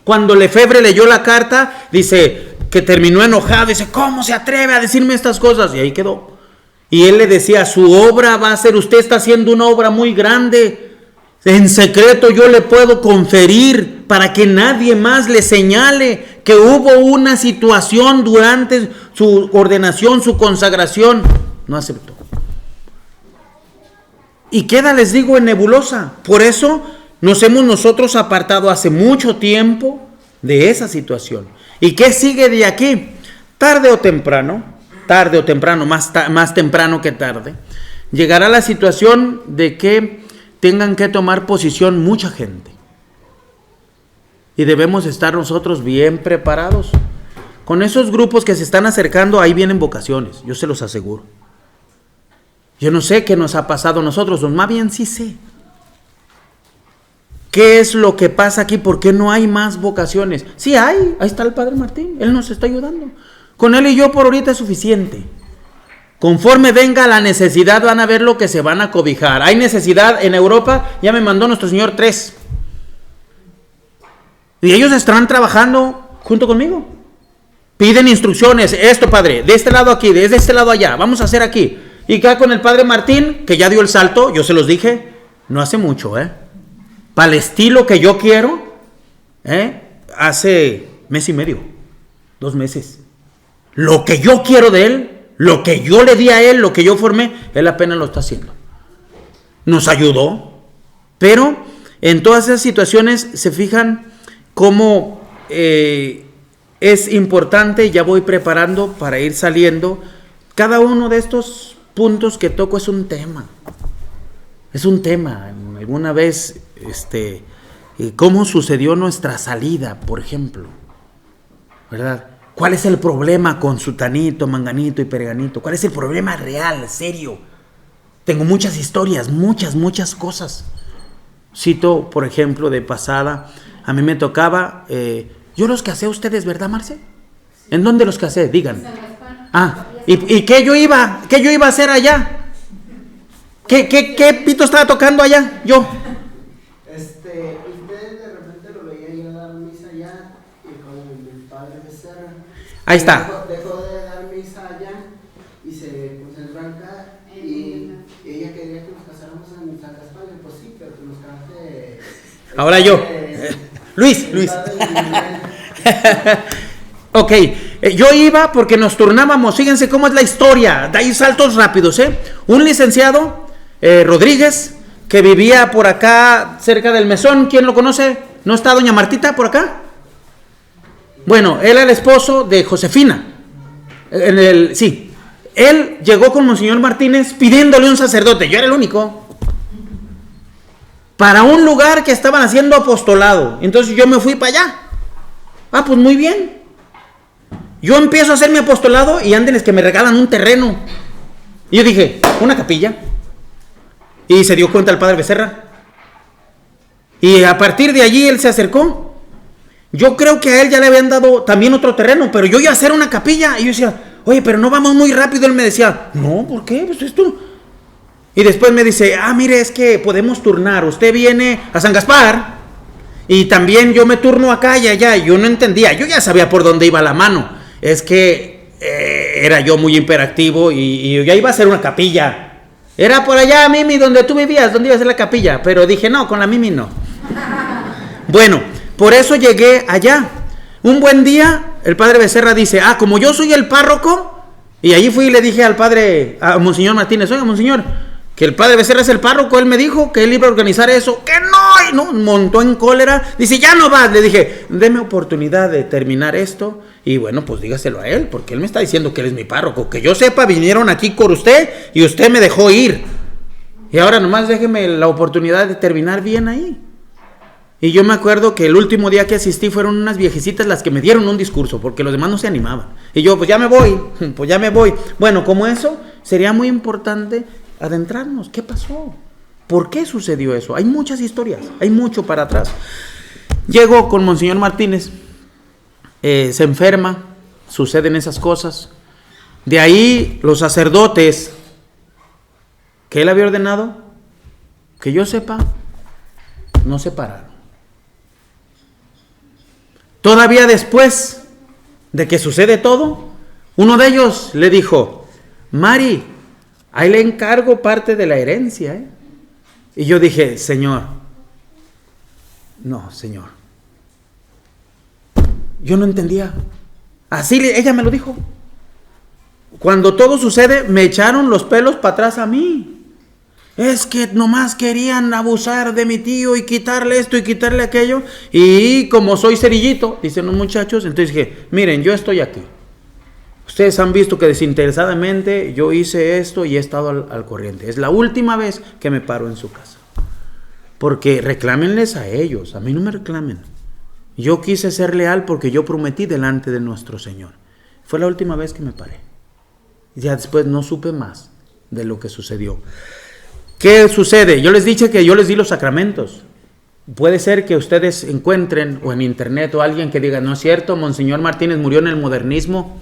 Cuando Lefebvre leyó la carta, dice que terminó enojado, dice, ¿cómo se atreve a decirme estas cosas? Y ahí quedó. Y él le decía, su obra va a ser, usted está haciendo una obra muy grande, en secreto yo le puedo conferir para que nadie más le señale que hubo una situación durante su ordenación, su consagración. No aceptó. Y queda, les digo, en nebulosa. Por eso nos hemos nosotros apartado hace mucho tiempo de esa situación. ¿Y qué sigue de aquí? Tarde o temprano, más temprano que tarde, llegará la situación de que tengan que tomar posición mucha gente. Y debemos estar nosotros bien preparados. Con esos grupos que se están acercando, ahí vienen vocaciones, yo se los aseguro. Yo no sé qué nos ha pasado a nosotros, más bien sí sé. ¿Qué es lo que pasa aquí? ¿Por qué no hay más vocaciones? Sí hay, ahí está el Padre Martín, él nos está ayudando. Con él y yo por ahorita es suficiente. Conforme venga la necesidad van a ver lo que se van a cobijar. Hay necesidad en Europa, ya me mandó nuestro Señor 3. Y ellos estarán trabajando junto conmigo. Piden instrucciones, esto padre, de este lado aquí, de este lado allá, vamos a hacer aquí. Y acá con el padre Martín, que ya dio el salto, yo se los dije, no hace mucho, para el estilo que yo quiero, hace mes y medio, 2 meses. Lo que yo quiero de él, lo que yo le di a él, lo que yo formé, él apenas lo está haciendo. Nos ayudó, pero en todas esas situaciones se fijan cómo es importante, ya voy preparando para ir saliendo. Cada uno de estos puntos que toco es un tema. Es un tema. Alguna vez, cómo sucedió nuestra salida, por ejemplo, ¿verdad? ¿Cuál es el problema con sutanito, manganito y pereganito? ¿Cuál es el problema real, serio? Tengo muchas historias, muchas cosas. Cito, por ejemplo, de pasada, a mí me tocaba, yo los casé a ustedes, ¿verdad, Marce? ¿En dónde los casé? Digan. ¿Y qué yo iba a hacer allá? ¿Qué pito estaba tocando allá? Yo. Usted de repente lo veía ir a dar misa allá y con el padre Becerra. Ahí está. Dejó de dar misa allá y se concentró acá y ella quería que nos casáramos en San Gaspar. Pues sí, pero que nos cante. Ahora yo. Luis. Ok, yo iba porque nos turnábamos. Fíjense cómo es la historia. Da ahí saltos rápidos, Un licenciado, Rodríguez, que vivía por acá cerca del Mesón. ¿Quién lo conoce? ¿No está doña Martita por acá? Bueno, él era el esposo de Josefina. Sí. Él llegó con Monseñor Martínez pidiéndole un sacerdote. Yo era el único. Para un lugar que estaban haciendo apostolado. Entonces yo me fui para allá. Pues muy bien. Yo empiezo a hacer mi apostolado y ándenles que me regalan un terreno. Y yo dije, una capilla. Y se dio cuenta el padre Becerra. Y a partir de allí él se acercó. Yo creo que a él ya le habían dado también otro terreno, pero yo iba a hacer una capilla. Y yo decía, oye, pero no vamos muy rápido. Él me decía, no, ¿por qué? Pues esto. Y después me dice, mire, es que podemos turnar. Usted viene a San Gaspar y también yo me turno acá y allá. Y yo no entendía, yo ya sabía por dónde iba la mano. Es que era yo muy hiperactivo y ya iba a hacer una capilla. Era por allá, Mimi, donde tú vivías, donde iba a ser la capilla. Pero dije, no, con la Mimi no. Bueno, por eso llegué allá. Un buen día, el padre Becerra dice, como yo soy el párroco, y allí fui y le dije al padre, a Monseñor Martínez, oiga, Monseñor, que el padre Becerra es el párroco, él me dijo que él iba a organizar eso, que no, y no, montó en cólera, dice, ya no vas, le dije, deme oportunidad de terminar esto, y bueno, pues dígaselo a él, porque él me está diciendo que él es mi párroco, que yo sepa, vinieron aquí con usted, y usted me dejó ir, y ahora nomás déjeme la oportunidad de terminar bien ahí. Y yo me acuerdo que el último día que asistí fueron unas viejecitas las que me dieron un discurso, porque los demás no se animaban, y yo, pues ya me voy, bueno, como eso, sería muy importante adentrarnos. ¿Qué pasó? ¿Por qué sucedió eso? Hay muchas historias, hay mucho para atrás. Llego con Monseñor Martínez, se enferma, suceden esas cosas. De ahí los sacerdotes que él había ordenado, que yo sepa, no se pararon. Todavía después de que sucede todo, uno de ellos le dijo, Mari, ahí le encargo parte de la herencia, Y yo dije, Señor, yo no entendía. Así ella me lo dijo. Cuando todo sucede, me echaron los pelos para atrás a mí. Es que nomás querían abusar de mi tío y quitarle esto y quitarle aquello. Y como soy cerillito, dicen los muchachos, entonces dije, miren, yo estoy aquí. Ustedes han visto que desinteresadamente yo hice esto y he estado al corriente. Es la última vez que me paro en su casa. Porque reclámenles a ellos, a mí no me reclamen. Yo quise ser leal porque yo prometí delante de nuestro Señor. Fue la última vez que me paré. Ya después no supe más de lo que sucedió. ¿Qué sucede? Yo les dije que yo les di los sacramentos. Puede ser que ustedes encuentren o en internet o alguien que diga, no es cierto, Monseñor Martínez murió en el modernismo.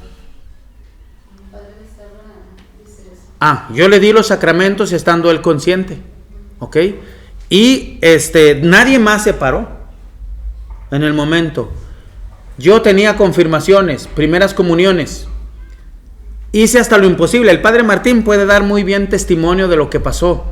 Yo le di los sacramentos estando él consciente, ¿ok? Y nadie más se paró en el momento. Yo tenía confirmaciones, primeras comuniones. hice hasta lo imposible. El padre Martín puede dar muy bien testimonio de lo que pasó.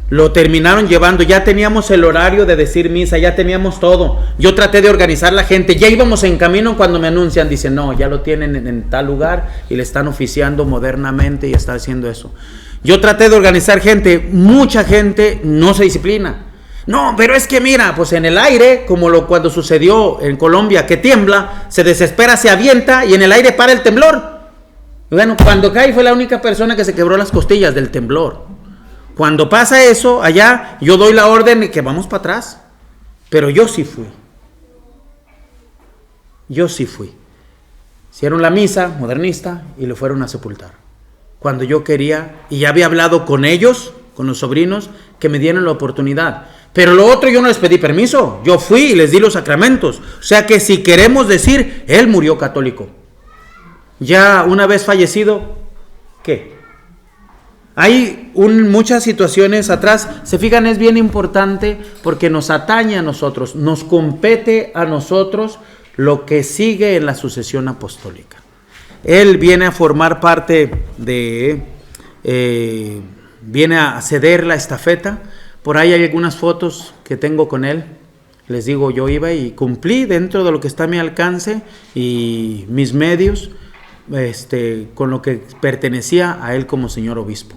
Lo terminaron llevando, ya teníamos el horario de decir misa, ya teníamos todo. Yo traté de organizar la gente, ya íbamos en camino cuando me anuncian, dicen, no, ya lo tienen en tal lugar y le están oficiando modernamente y está haciendo eso. Yo traté de organizar gente, mucha gente no se disciplina. No, pero es que mira, pues en el aire, como cuando sucedió en Colombia, que tiembla, se desespera, se avienta y en el aire para el temblor. Bueno, cuando cae fue la única persona que se quebró las costillas del temblor. Cuando pasa eso, allá, yo doy la orden de que vamos para atrás. Pero yo sí fui. Hicieron la misa modernista y lo fueron a sepultar. Cuando yo quería, y ya había hablado con ellos, con los sobrinos, que me dieran la oportunidad. Pero lo otro yo no les pedí permiso. Yo fui y les di los sacramentos. O sea que si queremos decir, él murió católico. Ya una vez fallecido, ¿qué? Hay muchas situaciones atrás, se fijan, es bien importante porque nos atañe a nosotros, nos compete a nosotros lo que sigue en la sucesión apostólica. Él viene a formar parte viene a ceder la estafeta. Por ahí hay algunas fotos que tengo con él. Les digo, yo iba y cumplí dentro de lo que está a mi alcance y mis medios, con lo que pertenecía a él como señor obispo.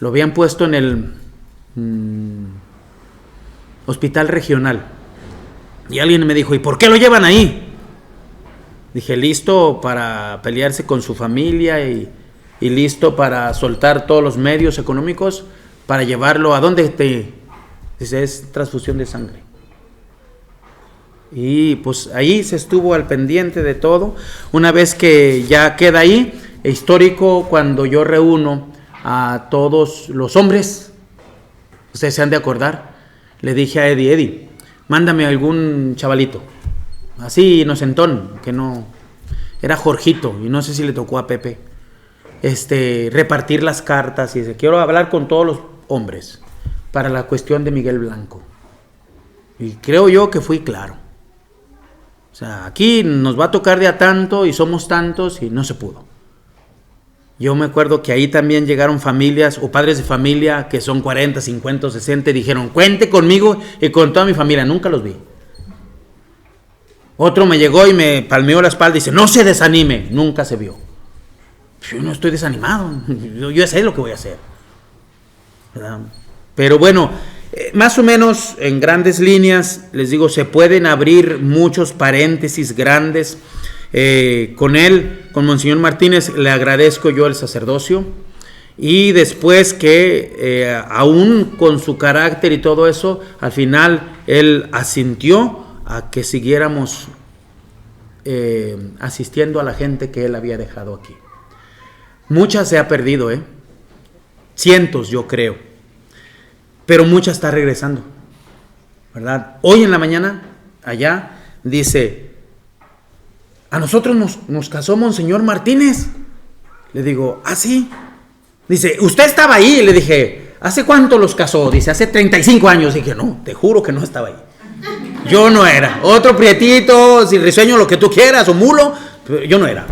Lo habían puesto en el hospital regional. Y alguien me dijo, ¿y por qué lo llevan ahí? Dije, listo para pelearse con su familia y listo para soltar todos los medios económicos para llevarlo a donde dice, es transfusión de sangre. Y pues ahí se estuvo al pendiente de todo. Una vez que ya queda ahí, histórico, cuando yo reúno a todos los hombres, ustedes se han de acordar, le dije a Eddie, mándame algún chavalito, así inocentón, que no, era Jorgito, y no sé si le tocó a Pepe, repartir las cartas, y dice, quiero hablar con todos los hombres, para la cuestión de Miguel Blanco, y creo yo que fui claro. O sea, aquí nos va a tocar de a tanto, y somos tantos, y no se pudo. Yo me acuerdo que ahí también llegaron familias o padres de familia que son 40, 50, 60 y dijeron, cuente conmigo y con toda mi familia. Nunca los vi. Otro me llegó y me palmeó la espalda y dice, no se desanime. Nunca se vio. Yo no estoy desanimado. Yo ya sé lo que voy a hacer. ¿Verdad? Pero bueno, más o menos en grandes líneas, les digo, se pueden abrir muchos paréntesis grandes. Con él, con Monseñor Martínez, le agradezco yo el sacerdocio, y después que aún con su carácter y todo eso, al final él asintió a que siguiéramos asistiendo a la gente que él había dejado aquí. Mucha se ha perdido, cientos yo creo, pero mucha está regresando, ¿verdad? Hoy en la mañana allá dice, a nosotros nos casó Monseñor Martínez. Le digo, ¿ah, sí? Dice, ¿usted estaba ahí? Y le dije, ¿hace cuánto los casó? Dice, hace 35 años. Y dije, no, te juro que no estaba ahí. Yo no era. Otro prietito, sin risueño, lo que tú quieras, o mulo, pero yo no era.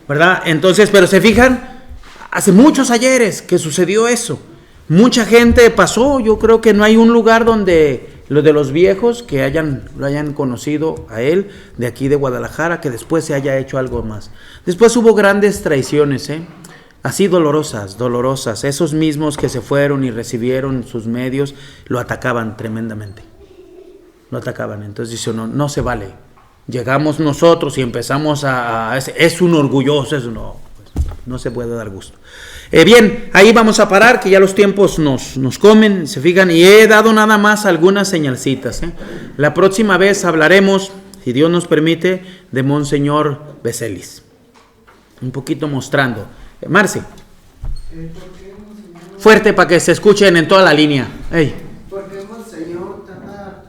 ¿Verdad? Entonces, pero se fijan, hace muchos ayeres que sucedió eso. Mucha gente pasó. Yo creo que no hay un lugar donde los de los viejos que lo hayan conocido a él, de aquí de Guadalajara, que después se haya hecho algo más. Después hubo grandes traiciones, así dolorosas. Esos mismos que se fueron y recibieron sus medios, lo atacaban tremendamente. Lo atacaban. Entonces dice, no se vale. Llegamos nosotros y empezamos es un orgulloso, no se puede dar gusto. Bien, ahí vamos a parar, que ya los tiempos nos comen, se fijan, y he dado nada más algunas señalcitas. La próxima vez hablaremos, si Dios nos permite, de Monseñor Beselis. Un poquito mostrando. Marce. Fuerte para que se escuchen en toda la línea. Hey. Porque Monseñor tarda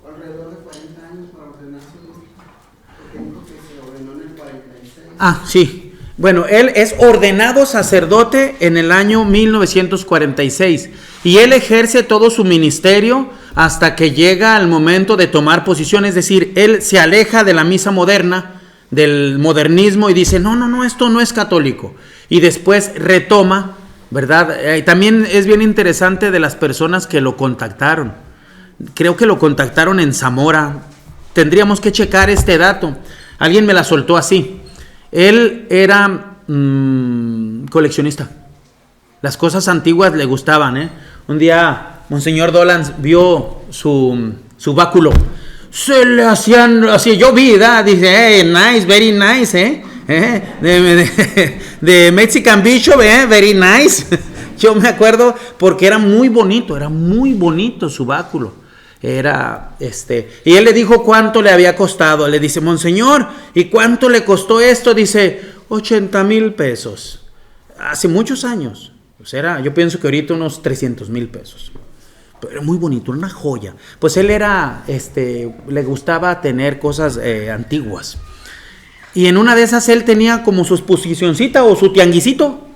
alrededor de 40 años para ordenarse, porque dijo que se ordenó en el 46. Ah, sí. Bueno, él es ordenado sacerdote en el año 1946 y él ejerce todo su ministerio hasta que llega al momento de tomar posición, es decir, él se aleja de la misa moderna, del modernismo y dice, no, esto no es católico. Y después retoma, ¿verdad? También es bien interesante de las personas que lo contactaron. Creo que lo contactaron en Zamora. Tendríamos que checar este dato. Alguien me la soltó así. Él era coleccionista. Las cosas antiguas le gustaban, ¿eh? Un día Monseñor Dolan vio su báculo. Se le hacían así, yo vi, ¿verdad? Dice, nice, very nice, de Mexican Bishop, very nice. Yo me acuerdo porque era muy bonito su báculo. Y él le dijo cuánto le había costado. Le dice, Monseñor, ¿y cuánto le costó esto? Dice, 80,000 pesos. Hace muchos años. Pues yo pienso que ahorita unos 300,000 pesos. Pero era muy bonito, una joya. Pues él le gustaba tener cosas antiguas. Y en una de esas él tenía como su exposicioncita o su tianguisito.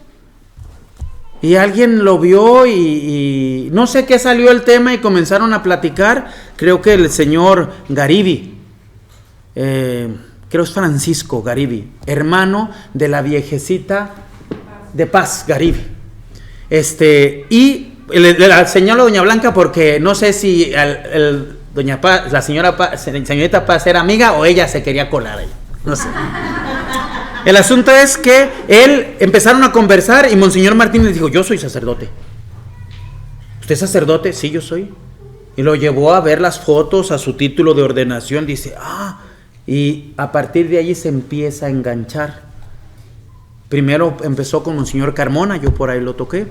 Y alguien lo vio y no sé qué salió el tema y comenzaron a platicar. Creo que el señor Garibi, creo es Francisco Garibi, hermano de la viejecita de Paz Garibi. Y le señalo a doña Blanca porque no sé si la señorita Paz era amiga o ella se quería colar ahí. No sé. El asunto es que empezaron a conversar y Monseñor Martínez dijo, yo soy sacerdote. ¿Usted es sacerdote? Sí, yo soy. Y lo llevó a ver las fotos, a su título de ordenación. Dice, y a partir de allí se empieza a enganchar. Primero empezó con Monseñor Carmona, yo por ahí lo toqué.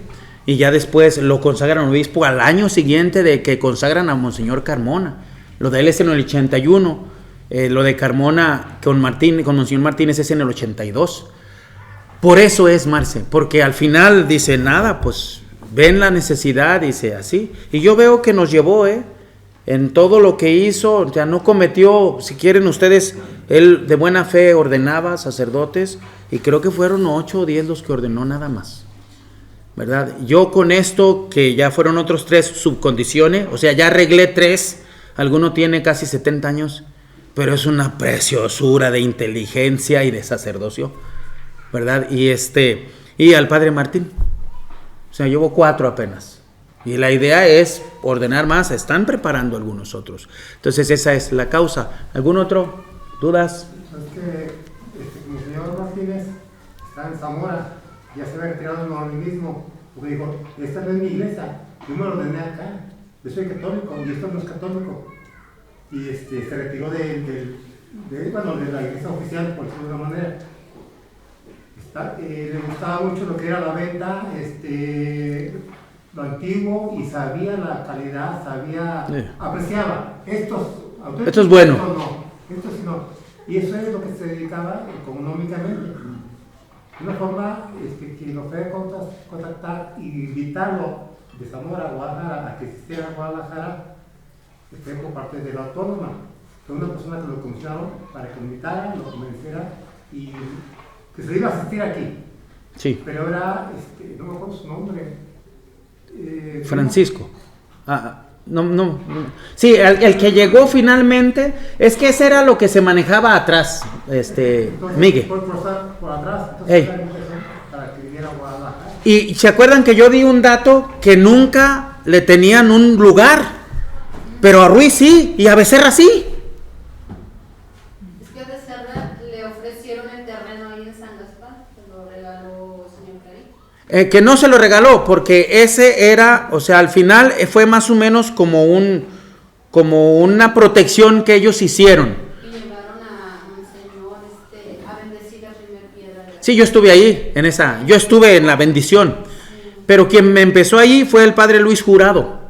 Y ya después lo consagran obispo al año siguiente de que consagran a Monseñor Carmona. Lo de él es en el 81. Lo de Carmona con Monseñor Martínez es en el 82. Por eso es, Marce, porque al final dice, nada, pues ven la necesidad, dice así. Y yo veo que nos llevó, en todo lo que hizo, ya no cometió, si quieren ustedes, él de buena fe ordenaba sacerdotes, y creo que fueron 8 o 10 los que ordenó nada más, ¿verdad? Yo con esto, que ya fueron otros 3 subcondiciones, o sea, ya arreglé 3, alguno tiene casi 70 años, pero es una preciosura de inteligencia y de sacerdocio, ¿verdad? Y al padre Martín, o sea, llevo 4 apenas. Y la idea es ordenar más, están preparando algunos otros. Entonces esa es la causa. ¿Algún otro? ¿Dudas? Es que como el señor Martínez está en Zamora, ya se había retirado del modernismo, porque dijo, esta no es mi iglesia, yo me lo ordené acá, yo soy católico y esto no es católico. Y se retiró de la iglesia oficial, por decirlo de una manera. Le gustaba mucho lo que era la venta, lo antiguo, y sabía la calidad, apreciaba. Esto es bueno. Esto sí no. Y eso es lo que se dedicaba económicamente. Una forma que lo fue contactar y invitarlo de Zamora a Guadalajara a que existiera Guadalajara. Por parte de la autónoma, fue una persona que lo comisionaron para que lo invitara, lo convenciera y que se iba a asistir aquí. Sí. Pero era, no me acuerdo su nombre. Francisco. No. Sí, el que llegó finalmente, es que ese era lo que se manejaba atrás, entonces, Miguel. Por atrás, entonces para que viniera a Guadalajara. Y se acuerdan que yo di un dato que nunca le tenían un lugar. Pero a Ruiz sí, y a Becerra sí. Es que a Becerra le ofrecieron el terreno ahí en San Gaspar, se lo regaló el señor Cari. Que no se lo regaló, porque ese era, o sea, al final fue más o menos como una protección que ellos hicieron. Y llevaron a Monseñor a bendecir la primer piedra. Sí, yo estuve ahí, yo estuve en la bendición. Sí. Pero quien me empezó ahí fue el padre Luis Jurado.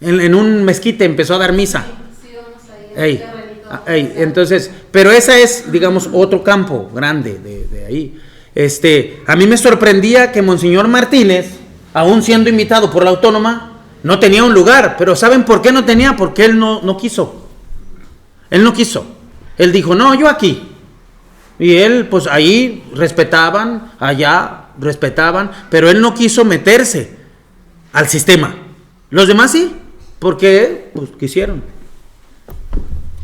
En un mezquite empezó a dar misa. Sí, vamos ahí. Entonces, pero esa es, digamos, otro campo grande de ahí. A mí me sorprendía que Monseñor Martínez, aún siendo invitado por la autónoma, no tenía un lugar. Pero ¿saben por qué no tenía? Porque él no quiso. Él no quiso. Él dijo, no, yo aquí. Y él, pues ahí respetaban, allá respetaban, pero él no quiso meterse al sistema. Los demás sí. Porque pues quisieron.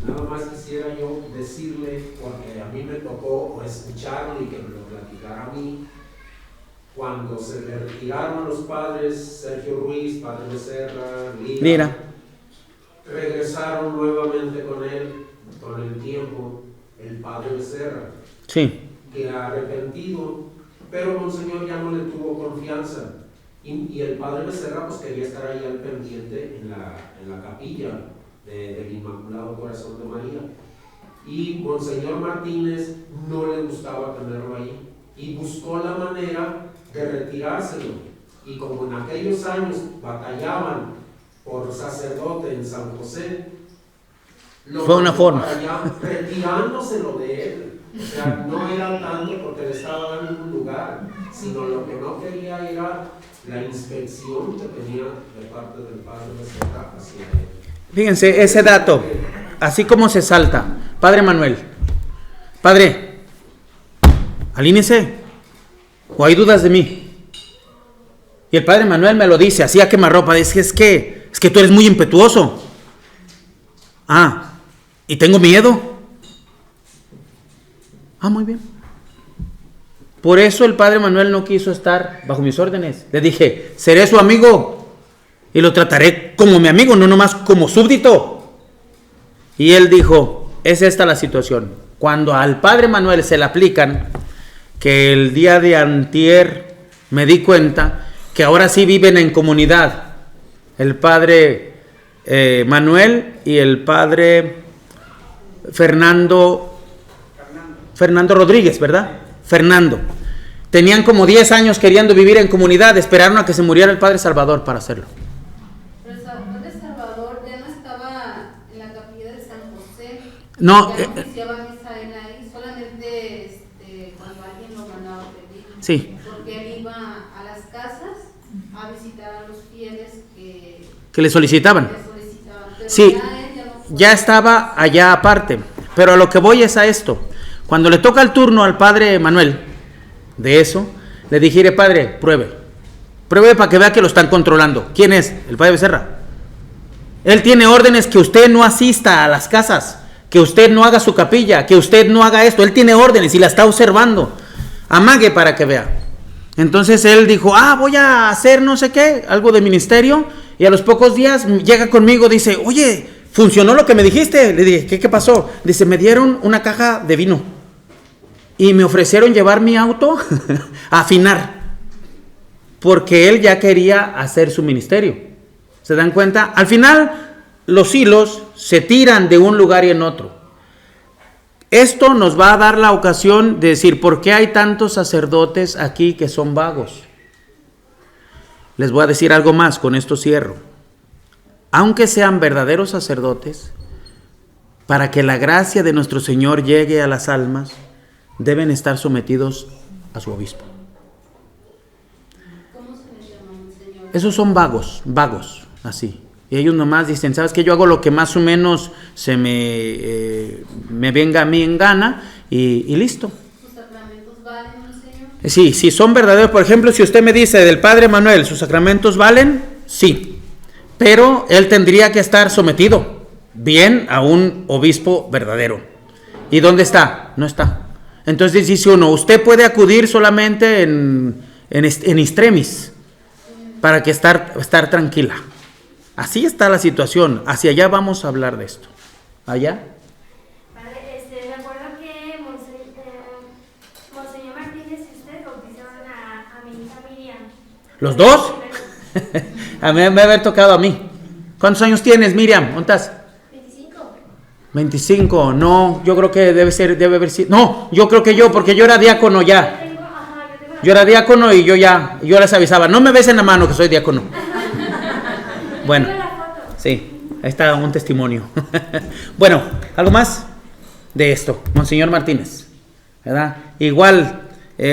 No, nomás quisiera yo decirle, porque a mí me tocó escucharlo y que me lo platicara a mí, cuando se le retiraron los padres, Sergio Ruiz, padre Becerra, Mira. regresaron nuevamente con él, con el tiempo, el padre Becerra, Sí. que arrepentido, pero Monseñor ya no le tuvo confianza. Y el padre Becerra pues quería estar ahí al pendiente en la capilla del Inmaculado Corazón de María. Y Monseñor Martínez no le gustaba tenerlo ahí y buscó la manera de retirárselo. Y como en aquellos años batallaban por sacerdote en San José, lo fue una forma. para allá, retirándoselo de él. O sea, no era tanto porque le estaba dando un lugar, sino lo que no quería era la inspección que tenía de parte del padre Becerra hacia él. Fíjense, ese dato, así como se salta. Padre Manuel, padre, alínese, o hay dudas de mí. Y el padre Manuel me lo dice, así a quemarropa, dice, es que tú eres muy impetuoso. Ah, y tengo miedo. Ah, muy bien. Por eso el padre Manuel no quiso estar bajo mis órdenes. Le dije, seré su amigo y lo trataré como mi amigo, no nomás como súbdito. Y él dijo, es esta la situación. Cuando al padre Manuel se le aplican, que el día de antier me di cuenta que ahora sí viven en comunidad, el padre Manuel y el padre Fernando Rodríguez, ¿verdad? Fernando. Tenían como 10 años queriendo vivir en comunidad, esperaron a que se muriera el padre Salvador para hacerlo. Pero el padre Salvador ya no estaba en la capilla de San José. No, ya no oficiaba misa él ahí, solamente cuando alguien lo mandaba a pedir. Sí. Porque él iba a las casas a visitar a los fieles Que le solicitaban. Pero Sí, ya él no fue. ya estaba allá aparte. Pero a lo que voy es a esto. Cuando le toca el turno al padre Manuel de eso, le dije, padre, pruebe para que vea que lo están controlando. ¿Quién es? El padre Becerra. Él tiene órdenes que usted no asista a las casas, que usted no haga su capilla, que usted no haga esto. Él tiene órdenes y la está observando. Amague para que vea. Entonces él dijo, voy a hacer no sé qué, algo de ministerio, y a los pocos días llega conmigo, dice, oye, ¿funcionó lo que me dijiste? Le dije, ¿qué pasó? Dice, me dieron una caja de vino y me ofrecieron llevar mi auto a afinar, porque él ya quería hacer su ministerio. ¿Se dan cuenta? Al final, los hilos se tiran de un lugar y en otro. Esto nos va a dar la ocasión de decir, ¿por qué hay tantos sacerdotes aquí que son vagos? Les voy a decir algo más, con esto cierro. Aunque sean verdaderos sacerdotes, para que la gracia de nuestro Señor llegue a las almas, deben estar sometidos a su obispo. ¿Cómo se les llama, Señor? Esos son vagos, así. Y ellos nomás dicen, ¿sabes qué? Yo hago lo que más o menos se me venga a mí en gana y listo. ¿Sus sacramentos valen, Señor? Sí, si son verdaderos. Por ejemplo, si usted me dice del padre Manuel, ¿sus sacramentos valen? Sí. Pero él tendría que estar sometido bien a un obispo verdadero. ¿Y dónde está? No está. Entonces dice uno, usted puede acudir solamente en extremis para que estar tranquila. Así está la situación. Hacia allá vamos a hablar de esto. ¿Allá? Padre, me acuerdo que Monseñor Martínez y usted bautizaron a mi hija Miriam. ¿Los dos? A mí me haber tocado a mí. ¿Cuántos años tienes, Miriam? ¿Dónde estás? 25. 25. No, yo creo que debe haber sido. No, yo creo que porque yo era diácono ya. Yo era diácono y yo les avisaba, no me besen la mano que soy diácono. Bueno, sí, ahí está un testimonio. Bueno, ¿algo más de esto? Monseñor Martínez, ¿verdad? Igual,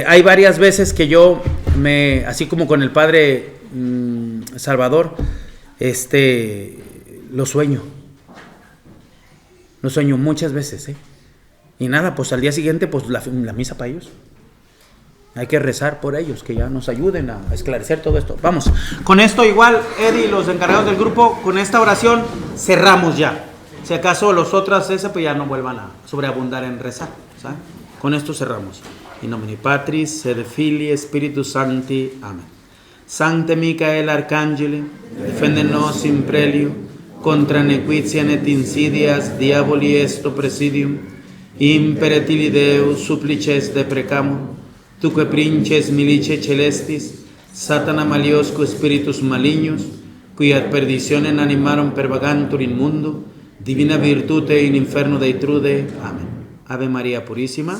hay varias veces que yo así como con el padre Salvador, lo sueño muchas veces, y nada, pues al día siguiente, pues la misa para ellos. Hay que rezar por ellos, que ya nos ayuden a esclarecer todo esto. Vamos, con esto igual, Eddie y los encargados del grupo, con esta oración cerramos ya. Si acaso los otras esa pues ya no vuelvan a sobreabundar en rezar, ¿sabes? Con esto cerramos. In nomine Patris et Filii Spiritus Sancti. Amén. Sancte Micael Arcangeli, defende nos in prelio contra nequitiam et insidias diaboli esto presidium. Imperetili Deus supplices deprecamur, tuque princes milice celestis, Satana maliosco spiritus malignos, qui ad perditionem animarum pervagantur in mundo, divina virtute in inferno deitrude. Amén. Ave María Purísima.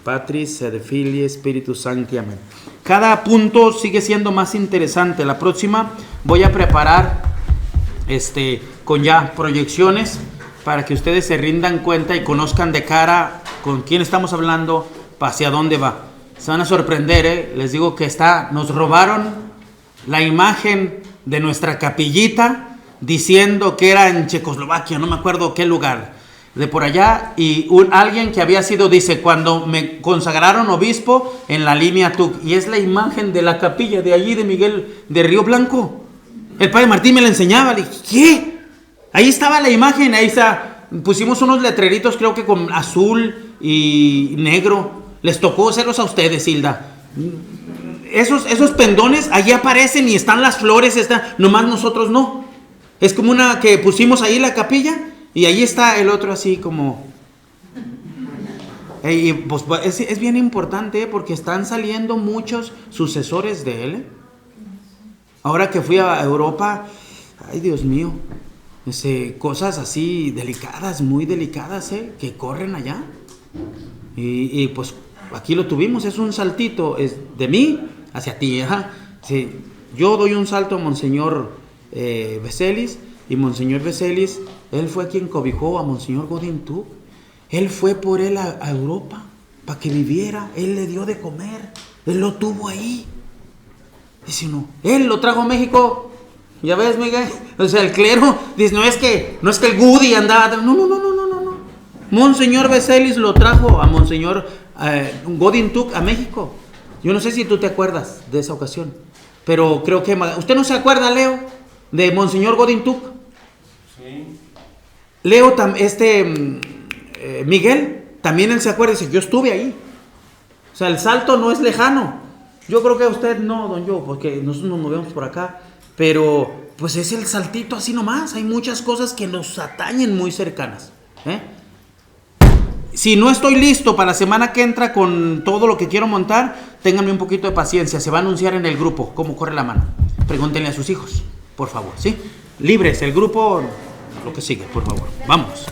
Patris et Filii Spiritus Sancti. Amén. Cada punto sigue siendo más interesante. La próxima voy a preparar con ya proyecciones para que ustedes se rindan cuenta y conozcan de cara con quién estamos hablando, hacia dónde va. Se van a sorprender, Les digo que nos robaron la imagen de nuestra capillita diciendo que era en Checoslovaquia, no me acuerdo qué lugar, de por allá, y alguien que había sido, dice, cuando me consagraron obispo en la línea TUC, y es la imagen de la capilla de allí de Miguel de Río Blanco. El padre Martín me la enseñaba, le dije, ¿qué? Ahí estaba la imagen, ahí está, pusimos unos letreritos, creo que con azul y negro. Les tocó hacerlos a ustedes, Hilda. Esos pendones, allí aparecen y están las flores, nomás nosotros no. Es como una que pusimos ahí la capilla y ahí está el otro así como... Y pues es bien importante porque están saliendo muchos sucesores de él. Ahora que fui a Europa, ay Dios mío, cosas así delicadas, muy delicadas, que corren allá. Y pues aquí lo tuvimos, es un saltito, es de mí hacia ti. Sí, yo doy un salto a Monseñor Veselis, y Monseñor Veselis, él fue quien cobijó a Monseñor Godín Tuc. Él fue por él a Europa para que viviera, él le dio de comer, él lo tuvo ahí. Dice uno, él lo trajo a México. Ya ves, Miguel, o sea, el clero dice, no es que el Gudi andaba, no. Monseñor Veselis lo trajo a Monseñor Godín Tuc a México. Yo no sé si tú te acuerdas de esa ocasión, pero creo que... ¿Usted no se acuerda, Leo, de Monseñor Godín Tuc? Sí. Leo, Miguel, también él se acuerda, dice, yo estuve ahí. O sea, el salto no es lejano. Yo creo que usted no, don Joe, porque nosotros nos movemos por acá, pero pues es el saltito así nomás. Hay muchas cosas que nos atañen muy cercanas, Si no estoy listo para la semana que entra con todo lo que quiero montar, ténganme un poquito de paciencia. Se va a anunciar en el grupo cómo corre la mano. Pregúntenle a sus hijos, por favor, ¿sí? Libres, el grupo, lo que sigue, por favor. Vamos.